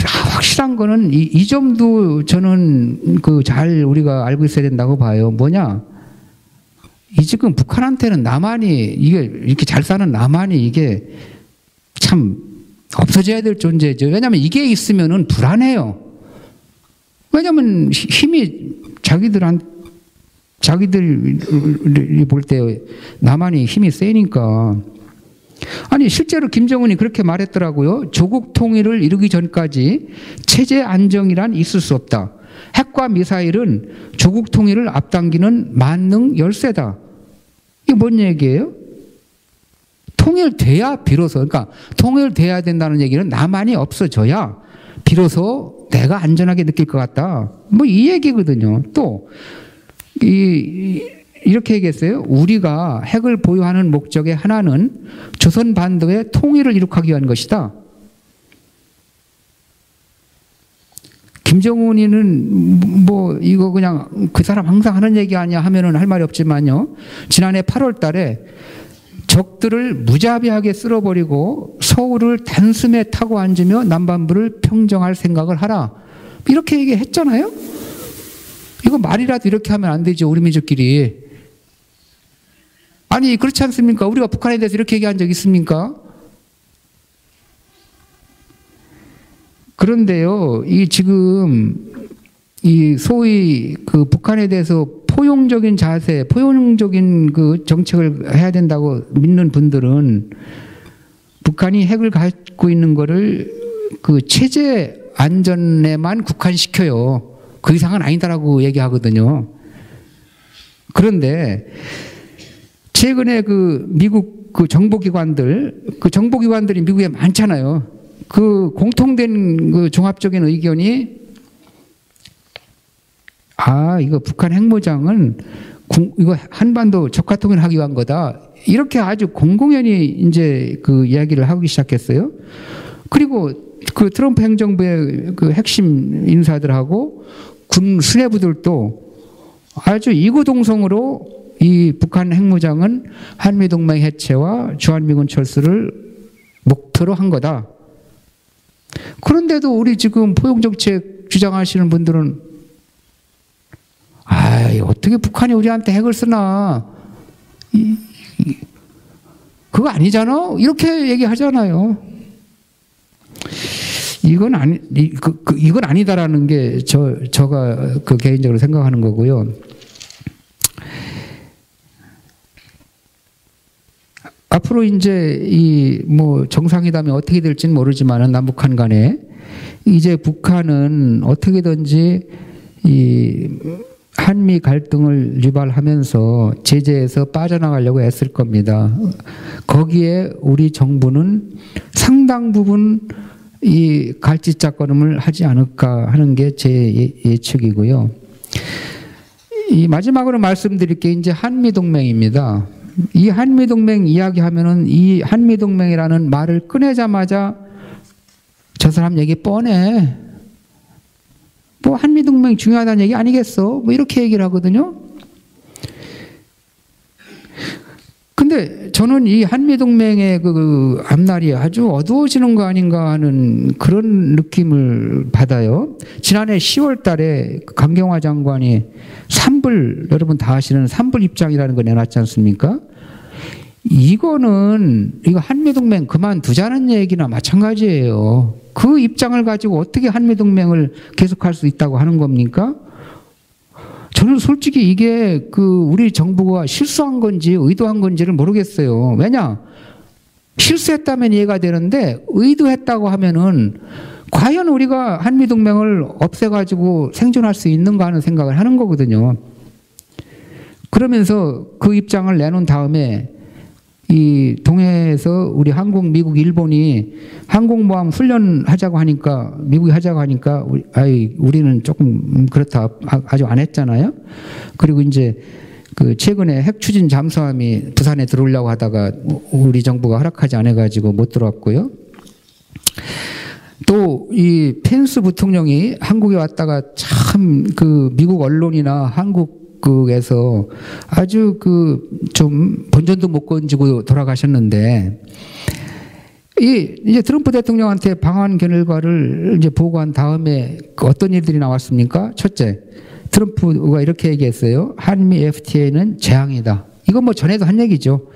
확실한 거는 이 점도 저는 잘 우리가 알고 있어야 된다고 봐요. 뭐냐? 지금 북한한테는 남한이 이게 이렇게 잘 사는 남한이 이게 참 없어져야 될 존재죠. 왜냐하면 이게 있으면은 불안해요. 왜냐하면 힘이 자기들이 볼 때 남한이 힘이 세니까. 아니 실제로 김정은이 그렇게 말했더라고요. 조국 통일을 이루기 전까지 체제 안정이란 있을 수 없다. 핵과 미사일은 조국 통일을 앞당기는 만능 열쇠다. 이게 뭔 얘기예요? 통일돼야 비로소, 그러니까 통일돼야 된다는 얘기는 남한이 없어져야 비로소 내가 안전하게 느낄 것 같다. 뭐 이 얘기거든요. 또 이렇게 얘기했어요. 우리가 핵을 보유하는 목적의 하나는 조선 반도의 통일을 이룩하기 위한 것이다. 김정은이는 뭐 이거 그냥 그 사람 항상 하는 얘기 아니야 하면은 할 말이 없지만요. 지난해 8월 달에 적들을 무자비하게 쓸어버리고 서울을 단숨에 타고 앉으며 남반부를 평정할 생각을 하라. 이렇게 얘기했잖아요. 이거 말이라도 이렇게 하면 안 되죠. 우리 민족끼리. 아니 그렇지 않습니까? 우리가 북한에 대해서 이렇게 얘기한 적 있습니까? 그런데요, 지금 소위 북한에 대해서 포용적인 자세, 포용적인 그 정책을 해야 된다고 믿는 분들은 북한이 핵을 갖고 있는 거를 그 체제 안전에만 국한시켜요. 그 이상은 아니다라고 얘기하거든요. 그런데 최근에 그 미국 그 정보기관들이 미국에 많잖아요. 그 공통된 그 종합적인 의견이 이거 북한 핵무장은 이거 한반도 적화통일하기 위한 거다. 이렇게 아주 공공연히 이제 그 이야기를 하기 시작했어요. 그리고 그 트럼프 행정부의 그 핵심 인사들하고 군 수뇌부들도 아주 이구동성으로 이 북한 핵무장은 한미동맹 해체와 주한미군 철수를 목표로 한 거다. 그런데도 우리 지금 포용정책 주장하시는 분들은 어떻게 북한이 우리한테 핵을 쓰나? 그거 아니잖아? 이렇게 얘기하잖아요. 이건 아니다라는 게 제가 그 개인적으로 생각하는 거고요. 앞으로 이제 이 뭐 정상회담이 어떻게 될지는 모르지만은 남북한 간에 이제 북한은 어떻게든지 이 한미 갈등을 유발하면서 제재에서 빠져나가려고 애쓸 겁니다. 거기에 우리 정부는 상당 부분 이 갈짓작걸음을 하지 않을까 하는 게 제 예측이고요. 이 마지막으로 말씀드릴 게 이제 한미동맹입니다. 이 한미동맹 이야기하면은 이 한미동맹이라는 말을 꺼내자마자 저 사람 얘기 뻔해. 뭐 한미동맹 중요하다는 얘기 아니겠어? 뭐 이렇게 얘기를 하거든요. 근데 저는 이 한미동맹의 그 앞날이 아주 어두워지는 거 아닌가 하는 그런 느낌을 받아요. 지난해 10월 달에 강경화 장관이 산불, 여러분 다 아시는 산불 입장이라는 거 내놨지 않습니까? 이거 한미동맹 그만두자는 얘기나 마찬가지예요. 그 입장을 가지고 어떻게 한미동맹을 계속할 수 있다고 하는 겁니까? 저는 솔직히 이게 우리 정부가 실수한 건지 의도한 건지를 모르겠어요. 왜냐? 실수했다면 이해가 되는데 의도했다고 하면은 과연 우리가 한미동맹을 없애가지고 생존할 수 있는가 하는 생각을 하는 거거든요. 그러면서 그 입장을 내놓은 다음에 이 동해에서 우리 한국, 미국, 일본이 항공모함 훈련하자고 하니까 미국이 하자고 하니까 우리는 조금 그렇다 아주 안 했잖아요. 그리고 이제 그 최근에 핵 추진 잠수함이 부산에 들어오려고 하다가 우리 정부가 허락하지 않아 가지고 못 들어왔고요. 또 이 펜스 부통령이 한국에 왔다가 참 그 미국 언론이나 한국에서 아주 좀 본전도 못 건지고 돌아가셨는데 이제 트럼프 대통령한테 방한 결과를 이제 보고한 다음에 어떤 일들이 나왔습니까? 첫째, 트럼프가 이렇게 얘기했어요. 한미 FTA는 재앙이다. 이건 뭐 전에도 한 얘기죠.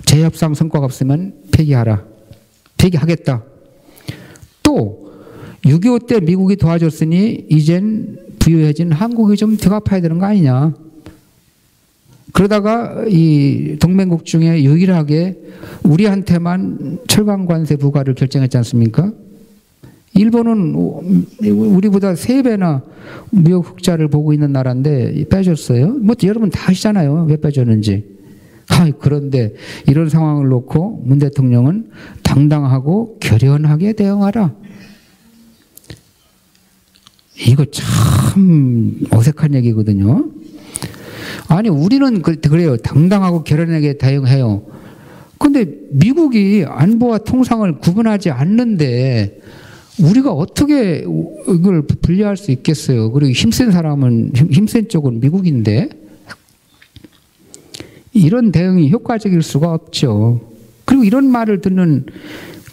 재협상 성과가 없으면 폐기하라. 폐기하겠다. 또 6.25 때 미국이 도와줬으니 이젠 부유해진 한국이 좀 대갚아야 되는 거 아니냐. 그러다가 이 동맹국 중에 유일하게 우리한테만 철강 관세 부과를 결정했지 않습니까? 일본은 우리보다 3배나 무역 흑자를 보고 있는 나라인데 빼줬어요. 뭐 여러분 다 아시잖아요. 왜 빼줬는지. 그런데 이런 상황을 놓고 문 대통령은 당당하고 결연하게 대응하라. 이거 참 어색한 얘기거든요. 아니 우리는 그래요. 당당하고 결연하게 대응해요. 근데 미국이 안보와 통상을 구분하지 않는데 우리가 어떻게 이걸 분리할 수 있겠어요? 그리고 힘센 사람은 힘센 쪽은 미국인데 이런 대응이 효과적일 수가 없죠. 그리고 이런 말을 듣는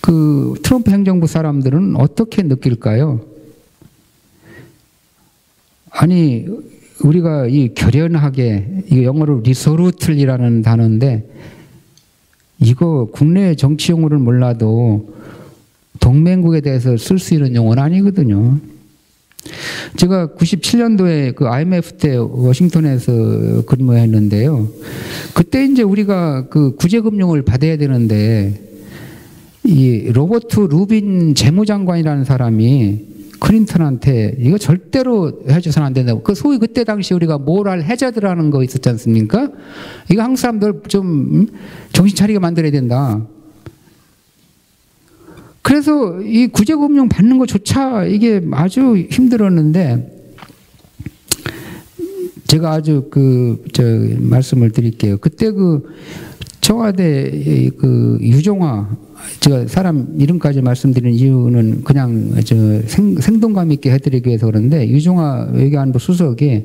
그 트럼프 행정부 사람들은 어떻게 느낄까요? 아니 우리가 이 결연하게, 이 영어로 리소루틀이라는 단어인데 이거 국내 정치 용어를 몰라도 동맹국에 대해서 쓸 수 있는 용어는 아니거든요. 제가 97년도에 그 IMF 때 워싱턴에서 근무했는데요. 그때 이제 우리가 그 구제금융을 받아야 되는데 이 로버트 루빈 재무장관이라는 사람이 클린턴한테 이거 절대로 해줘서는 안 된다고. 그 소위 그때 당시 우리가 모랄 해저드라는 거 있었지 않습니까? 이거 한국 사람들 좀 정신 차리게 만들어야 된다. 그래서 이 구제금융 받는 것조차 이게 아주 힘들었는데 제가 아주 말씀을 드릴게요. 그때 그 청와대 그 유종화, 제가 사람 이름까지 말씀드리는 이유는 그냥 생동감 있게 해드리기 위해서 그런데 유종화 외교안보 수석이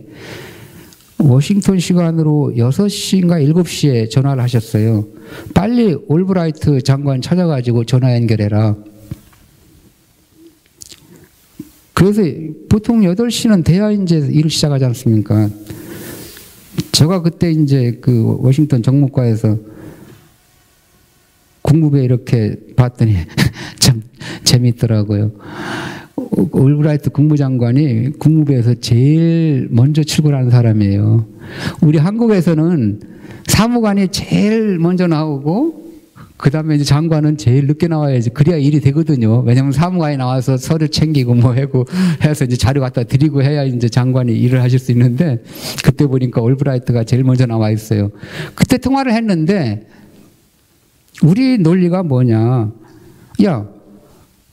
워싱턴 시간으로 6시인가 7시에 전화를 하셨어요. 빨리 올브라이트 장관 찾아가지고 전화 연결해라. 그래서 보통 8시는 돼야 이제 일을 시작하지 않습니까? 제가 그때 이제 그 워싱턴 정무과에서 국무부에 이렇게 봤더니 참 재밌더라고요. 올브라이트 국무장관이 국무부에서 제일 먼저 출근하는 사람이에요. 우리 한국에서는 사무관이 제일 먼저 나오고 그 다음에 이제 장관은 제일 늦게 나와야지. 그래야 일이 되거든요. 왜냐면 사무관이 나와서 서류 챙기고 뭐 하고 해서 이제 자료 갖다 드리고 해야 이제 장관이 일을 하실 수 있는데 그때 보니까 올브라이트가 제일 먼저 나와 있어요. 그때 통화를 했는데 우리 논리가 뭐냐. 야,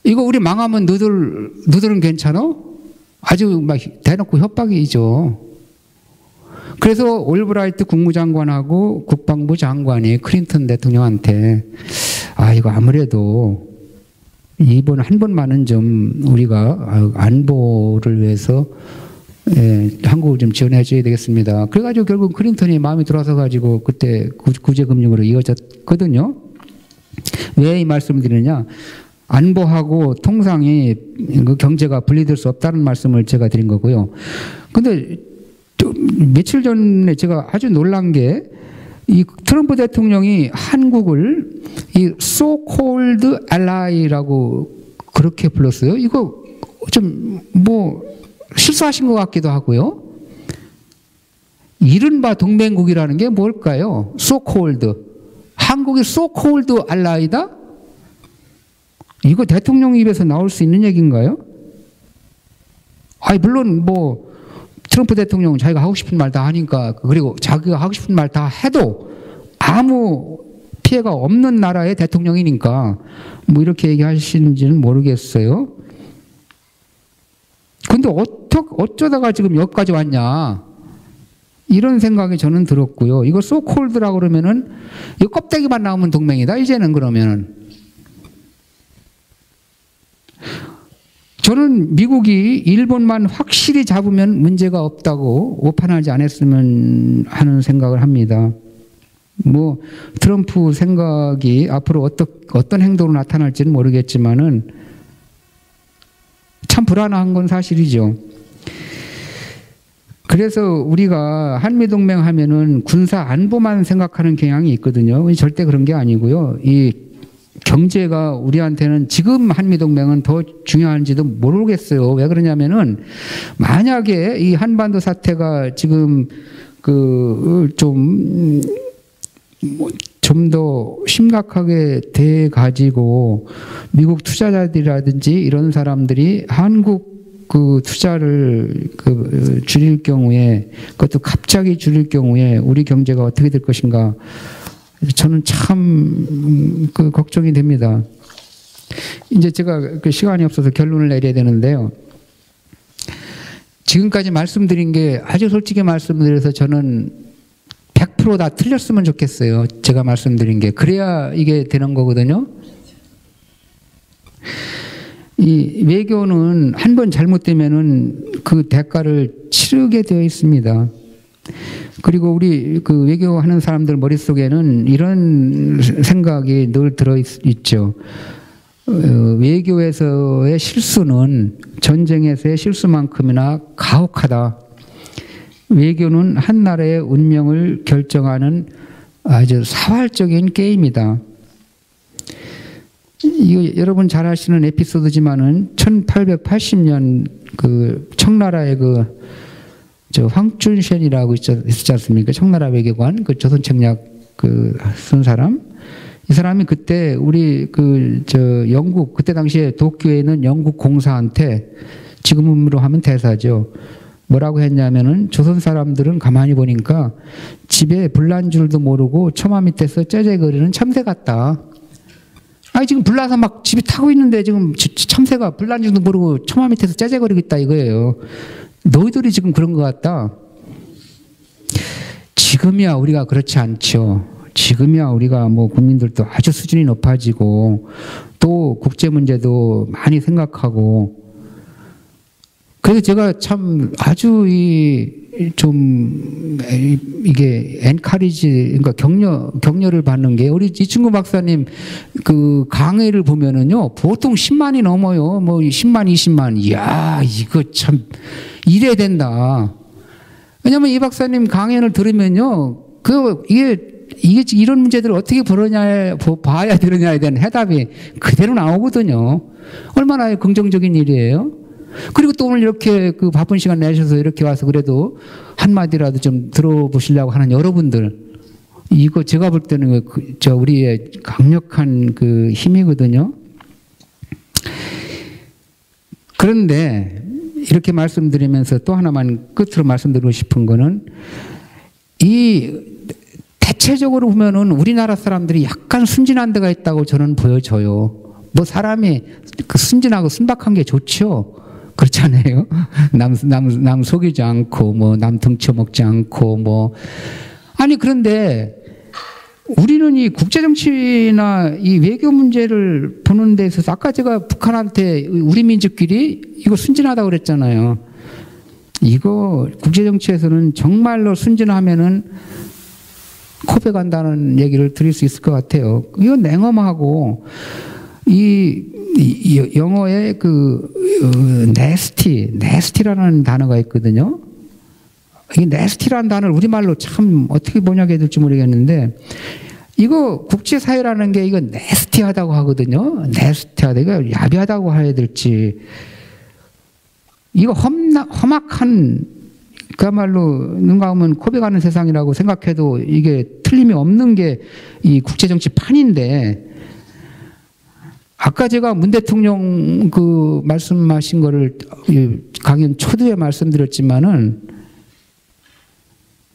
이거 우리 망하면 너들은 괜찮아? 아주 막 대놓고 협박이죠. 그래서 올브라이트 국무장관하고 국방부 장관이 클린턴 대통령한테 이거 아무래도 이번 한 번만은 좀 우리가 안보를 위해서 한국을 좀 지원해 줘야 되겠습니다. 그래가지고 결국 클린턴이 마음이 들어서 가지고 그때 구제금융으로 이어졌거든요. 왜 이 말씀을 드리느냐? 안보하고 통상이 그 경제가 분리될 수 없다는 말씀을 제가 드린 거고요. 근데 며칠 전에 제가 아주 놀란 게 이 트럼프 대통령이 한국을 이 so-called ally라고 그렇게 불렀어요. 이거 좀 뭐 실수하신 것 같기도 하고요. 이른바 동맹국이라는 게 뭘까요? so-called. 한국이 so-called ally다? 이거 대통령 입에서 나올 수 있는 얘기인가요? 물론 뭐 트럼프 대통령은 자기가 하고 싶은 말 다 하니까, 그리고 자기가 하고 싶은 말 다 해도 아무 피해가 없는 나라의 대통령이니까 뭐 이렇게 얘기하시는지는 모르겠어요. 근데 어쩌다가 지금 여기까지 왔냐, 이런 생각이 저는 들었고요. 이거 소콜드라고 그러면은 이 껍데기만 나오면 동맹이다 이제는. 그러면은 저는 미국이 일본만 확실히 잡으면 문제가 없다고 오판하지 않았으면 하는 생각을 합니다. 뭐 트럼프 생각이 앞으로 어떤 행동으로 나타날지는 모르겠지만은 참 불안한 건 사실이죠. 그래서 우리가 한미동맹 하면은 군사 안보만 생각하는 경향이 있거든요. 절대 그런 게 아니고요. 이 경제가 우리한테는 지금 한미동맹은 더 중요한지도 모르겠어요. 왜 그러냐면은 만약에 이 한반도 사태가 지금 좀 더 심각하게 돼 가지고 미국 투자자들이라든지 이런 사람들이 한국 그 투자를 줄일 경우에, 그것도 갑자기 줄일 경우에 우리 경제가 어떻게 될 것인가, 저는 참 걱정이 됩니다. 이제 제가 시간이 없어서 결론을 내려야 되는데요. 지금까지 말씀드린 게 아주 솔직히 말씀드려서 저는 100% 다 틀렸으면 좋겠어요. 제가 말씀드린 게. 그래야 이게 되는 거거든요. 이 외교는 한 번 잘못되면은 그 대가를 치르게 되어 있습니다. 그리고 우리 그 외교하는 사람들 머릿속에는 이런 생각이 늘 들어있죠. 외교에서의 실수는 전쟁에서의 실수만큼이나 가혹하다. 외교는 한 나라의 운명을 결정하는 아주 사활적인 게임이다. 이거 여러분 잘 아시는 에피소드지만은 1880년 그 청나라의 저 황춘센이라고 있었지 않습니까? 청나라 외교관, 그 조선책략 쓴 사람. 이 사람이 그때 우리 영국, 그때 당시에 도쿄에 있는 영국 공사한테 지금으로 하면 대사죠. 뭐라고 했냐면은 조선 사람들은 가만히 보니까 집에 불난 줄도 모르고 처마 밑에서 째째거리는 참새 같다. 아니 지금 불나서 막 집에 타고 있는데 지금 참새가 불난 줄도 모르고 처마 밑에서 째째거리고 있다 이거예요. 너희들이 지금 그런 것 같다. 지금이야 우리가 그렇지 않죠. 지금이야 우리가 뭐 국민들도 아주 수준이 높아지고 또 국제 문제도 많이 생각하고, 그래서 제가 참 아주 이게 엔카리지, 그러니까 격려를 받는 게, 우리 이충구 박사님 그 강의를 보면은요 보통 10만이 넘어요. 뭐 10만, 20만. 이야 이거 참 이래야 된다. 왜냐면 이 박사님 강연을 들으면요 이게 이런 문제들을 어떻게 봐야 되느냐에 대한 해답이 그대로 나오거든요. 얼마나 긍정적인 일이에요. 그리고 또 오늘 이렇게 그 바쁜 시간 내셔서 이렇게 와서 그래도 한마디라도 좀 들어보시려고 하는 여러분들, 이거 제가 볼 때는 우리의 강력한 그 힘이거든요. 그런데 이렇게 말씀드리면서 또 하나만 끝으로 말씀드리고 싶은 거는, 대체적으로 보면은 우리나라 사람들이 약간 순진한 데가 있다고 저는 보여져요. 뭐 사람이 순진하고 순박한 게 좋죠. 그렇잖아요. 남 속이지 않고, 뭐 남 등쳐먹지 않고, 뭐. 아니, 그런데 우리는 이 국제정치나 이 외교 문제를 보는 데 있어서 아까 제가 북한한테 우리 민족끼리 이거 순진하다고 그랬잖아요. 이거 국제정치에서는 정말로 순진하면은 코백한다는 얘기를 드릴 수 있을 것 같아요. 이거 냉엄하고, 영어에 네스티라는 단어가 있거든요. 이 네스티라는 단어를 우리말로 참 어떻게 번역해야 될지 모르겠는데, 이거 국제사회라는 게 이거 네스티하다고 하거든요. 네스티하다. 이거 야비하다고 해야 될지. 이거 험악한, 그야말로 눈 감으면 코베 가는 세상이라고 생각해도 이게 틀림이 없는 게 이 국제정치 판인데, 아까 제가 문 대통령 말씀하신 거를 강연 초두에 말씀드렸지만은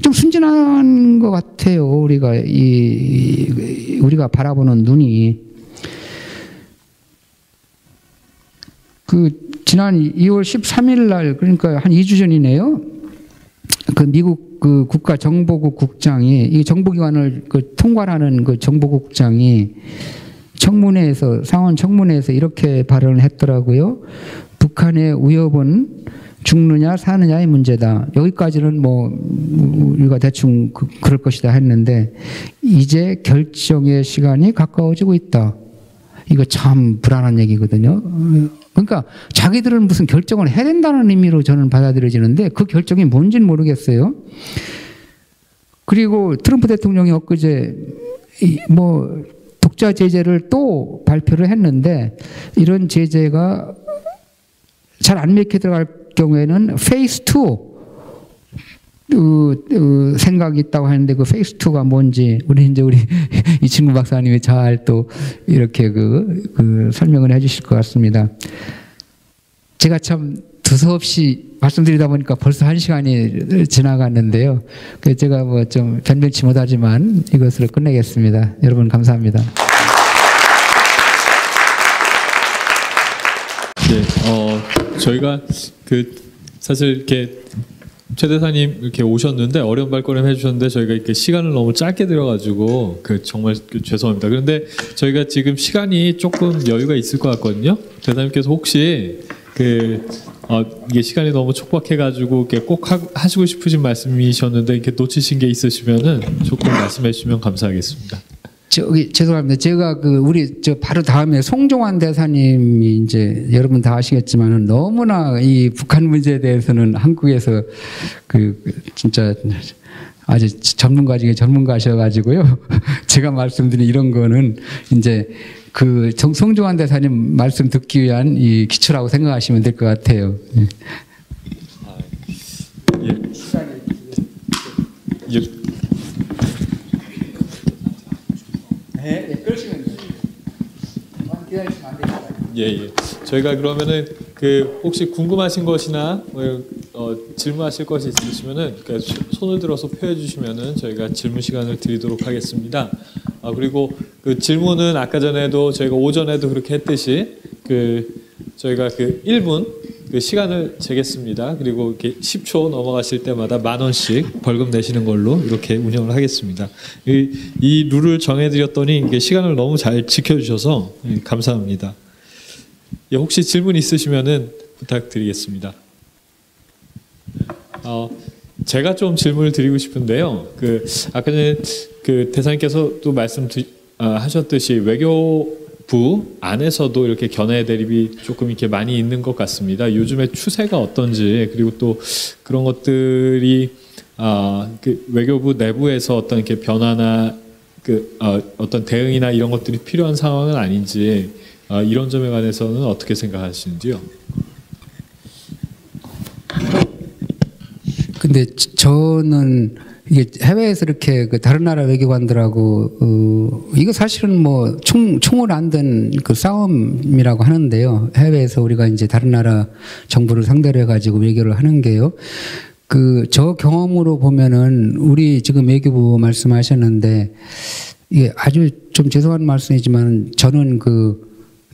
좀 순진한 것 같아요. 우리가 바라보는 눈이. 지난 2월 13일 날, 그러니까 한 2주 전이네요. 미국 국가정보국 국장이, 이 정보기관을 통괄하는 정보국장이 상원 청문회에서 이렇게 발언을 했더라고요. 북한의 위협은 죽느냐 사느냐의 문제다. 여기까지는 뭐 우리가 대충 그럴 것이다 했는데, 이제 결정의 시간이 가까워지고 있다. 이거 참 불안한 얘기거든요. 그러니까 자기들은 무슨 결정을 해야 된다는 의미로 저는 받아들여지는데, 그 결정이 뭔지는 모르겠어요. 그리고 트럼프 대통령이 엊그제 독자 제재를 또 발표를 했는데, 이런 제재가 잘 안 맥혀 들어갈 경우에는 페이스 2 생각이 있다고 하는데, 그 페이스 2가 뭔지 우리 이충구 박사님이 잘 또 이렇게 설명을 해주실 것 같습니다. 제가 참 두서없이 말씀드리다 보니까 벌써 1시간이 지나갔는데요. 그래서 제가 뭐 좀 변변치 못하지만 이것으로 끝내겠습니다. 여러분 감사합니다. 네, 저희가 사실 이렇게 최 대사님 이렇게 오셨는데 어려운 발걸음 해주셨는데, 저희가 이렇게 시간을 너무 짧게 들어가지고 정말 죄송합니다. 그런데 저희가 지금 시간이 조금 여유가 있을 것 같거든요. 대사님께서 혹시 이게 시간이 너무 촉박해가지고 꼭 하시고 싶으신 말씀이셨는데 이렇게 놓치신 게 있으시면은 조금 말씀해 주시면 감사하겠습니다. 죄송합니다. 제가 우리 바로 다음에 송종환 대사님이 이제 여러분 다 아시겠지만은 너무나 이 북한 문제에 대해서는 한국에서 진짜 아주 전문가 중에 전문가셔가지고요. 제가 말씀드린 이런 거는 이제 그 송종환 대사님 말씀 듣기 위한 이 기초라고 생각하시면 될 것 같아요. 예. 네, 그러시면 돼요. 기다리시면 안 됩니다. 예. 저희가 그러면은 그 혹시 궁금하신 것이나 질문하실 것이 있으시면은 그러니까 손을 들어서 표해 주시면은 저희가 질문 시간을 드리도록 하겠습니다. 그리고 그 질문은 아까 전에도 저희가 오전에도 그렇게 했듯이 저희가 1분 그 시간을 재겠습니다. 그리고 이렇게 10초 넘어가실 때마다 10,000원씩 벌금 내시는 걸로 이렇게 운영을 하겠습니다. 이 룰을 정해드렸더니 이게 시간을 너무 잘 지켜주셔서 감사합니다. 혹시 질문 있으시면은 부탁드리겠습니다. 제가 좀 질문을 드리고 싶은데요. 아까 전에 대사님께서 또 하셨듯이 외교부 안에서도 이렇게 견해 대립이 조금 이렇게 많이 있는 것 같습니다. 요즘의 추세가 어떤지, 그리고 또 그런 것들이 외교부 내부에서 어떤 이렇게 변화나 어떤 대응이나 이런 것들이 필요한 상황은 아닌지, 이런 점에 관해서는 어떻게 생각하시는지요? 근데 저는 이게 해외에서 이렇게 다른 나라 외교관들하고 이거 사실은 뭐 총을 안 든 그 싸움이라고 하는데요. 해외에서 우리가 이제 다른 나라 정부를 상대로 해가지고 외교를 하는 게요. 저 경험으로 보면은 우리 지금 외교부 말씀하셨는데 이게 아주 좀 죄송한 말씀이지만 저는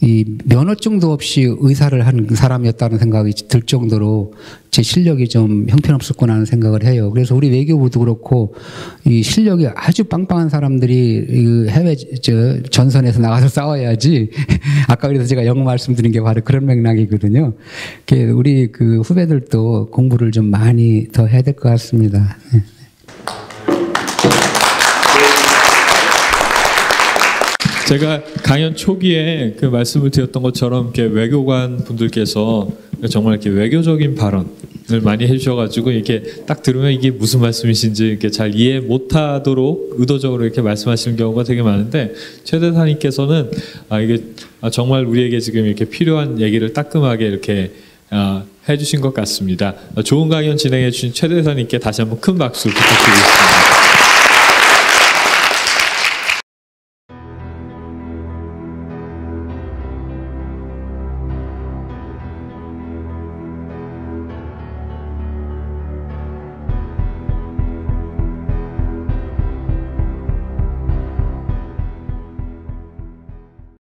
이 면허증도 없이 의사를 한 사람이었다는 생각이 들 정도로 제 실력이 좀 형편없었구나 하는 생각을 해요. 그래서 우리 외교부도 그렇고 이 실력이 아주 빵빵한 사람들이 해외 전선에서 나가서 싸워야지. 아까 그래서 제가 영어 말씀드린 게 바로 그런 맥락이거든요. 우리 후배들도 공부를 좀 많이 더 해야 될 것 같습니다. 제가 강연 초기에 말씀을 드렸던 것처럼 이렇게 외교관 분들께서 정말 이렇게 외교적인 발언을 많이 해주셔가지고 이렇게 딱 들으면 이게 무슨 말씀이신지 이렇게 잘 이해 못하도록 의도적으로 이렇게 말씀하시는 경우가 되게 많은데, 최 대사님께서는 이게 정말 우리에게 지금 이렇게 필요한 얘기를 따끔하게 이렇게 해주신 것 같습니다. 좋은 강연 진행해 주신 최 대사님께 다시 한번 큰 박수 부탁드리겠습니다.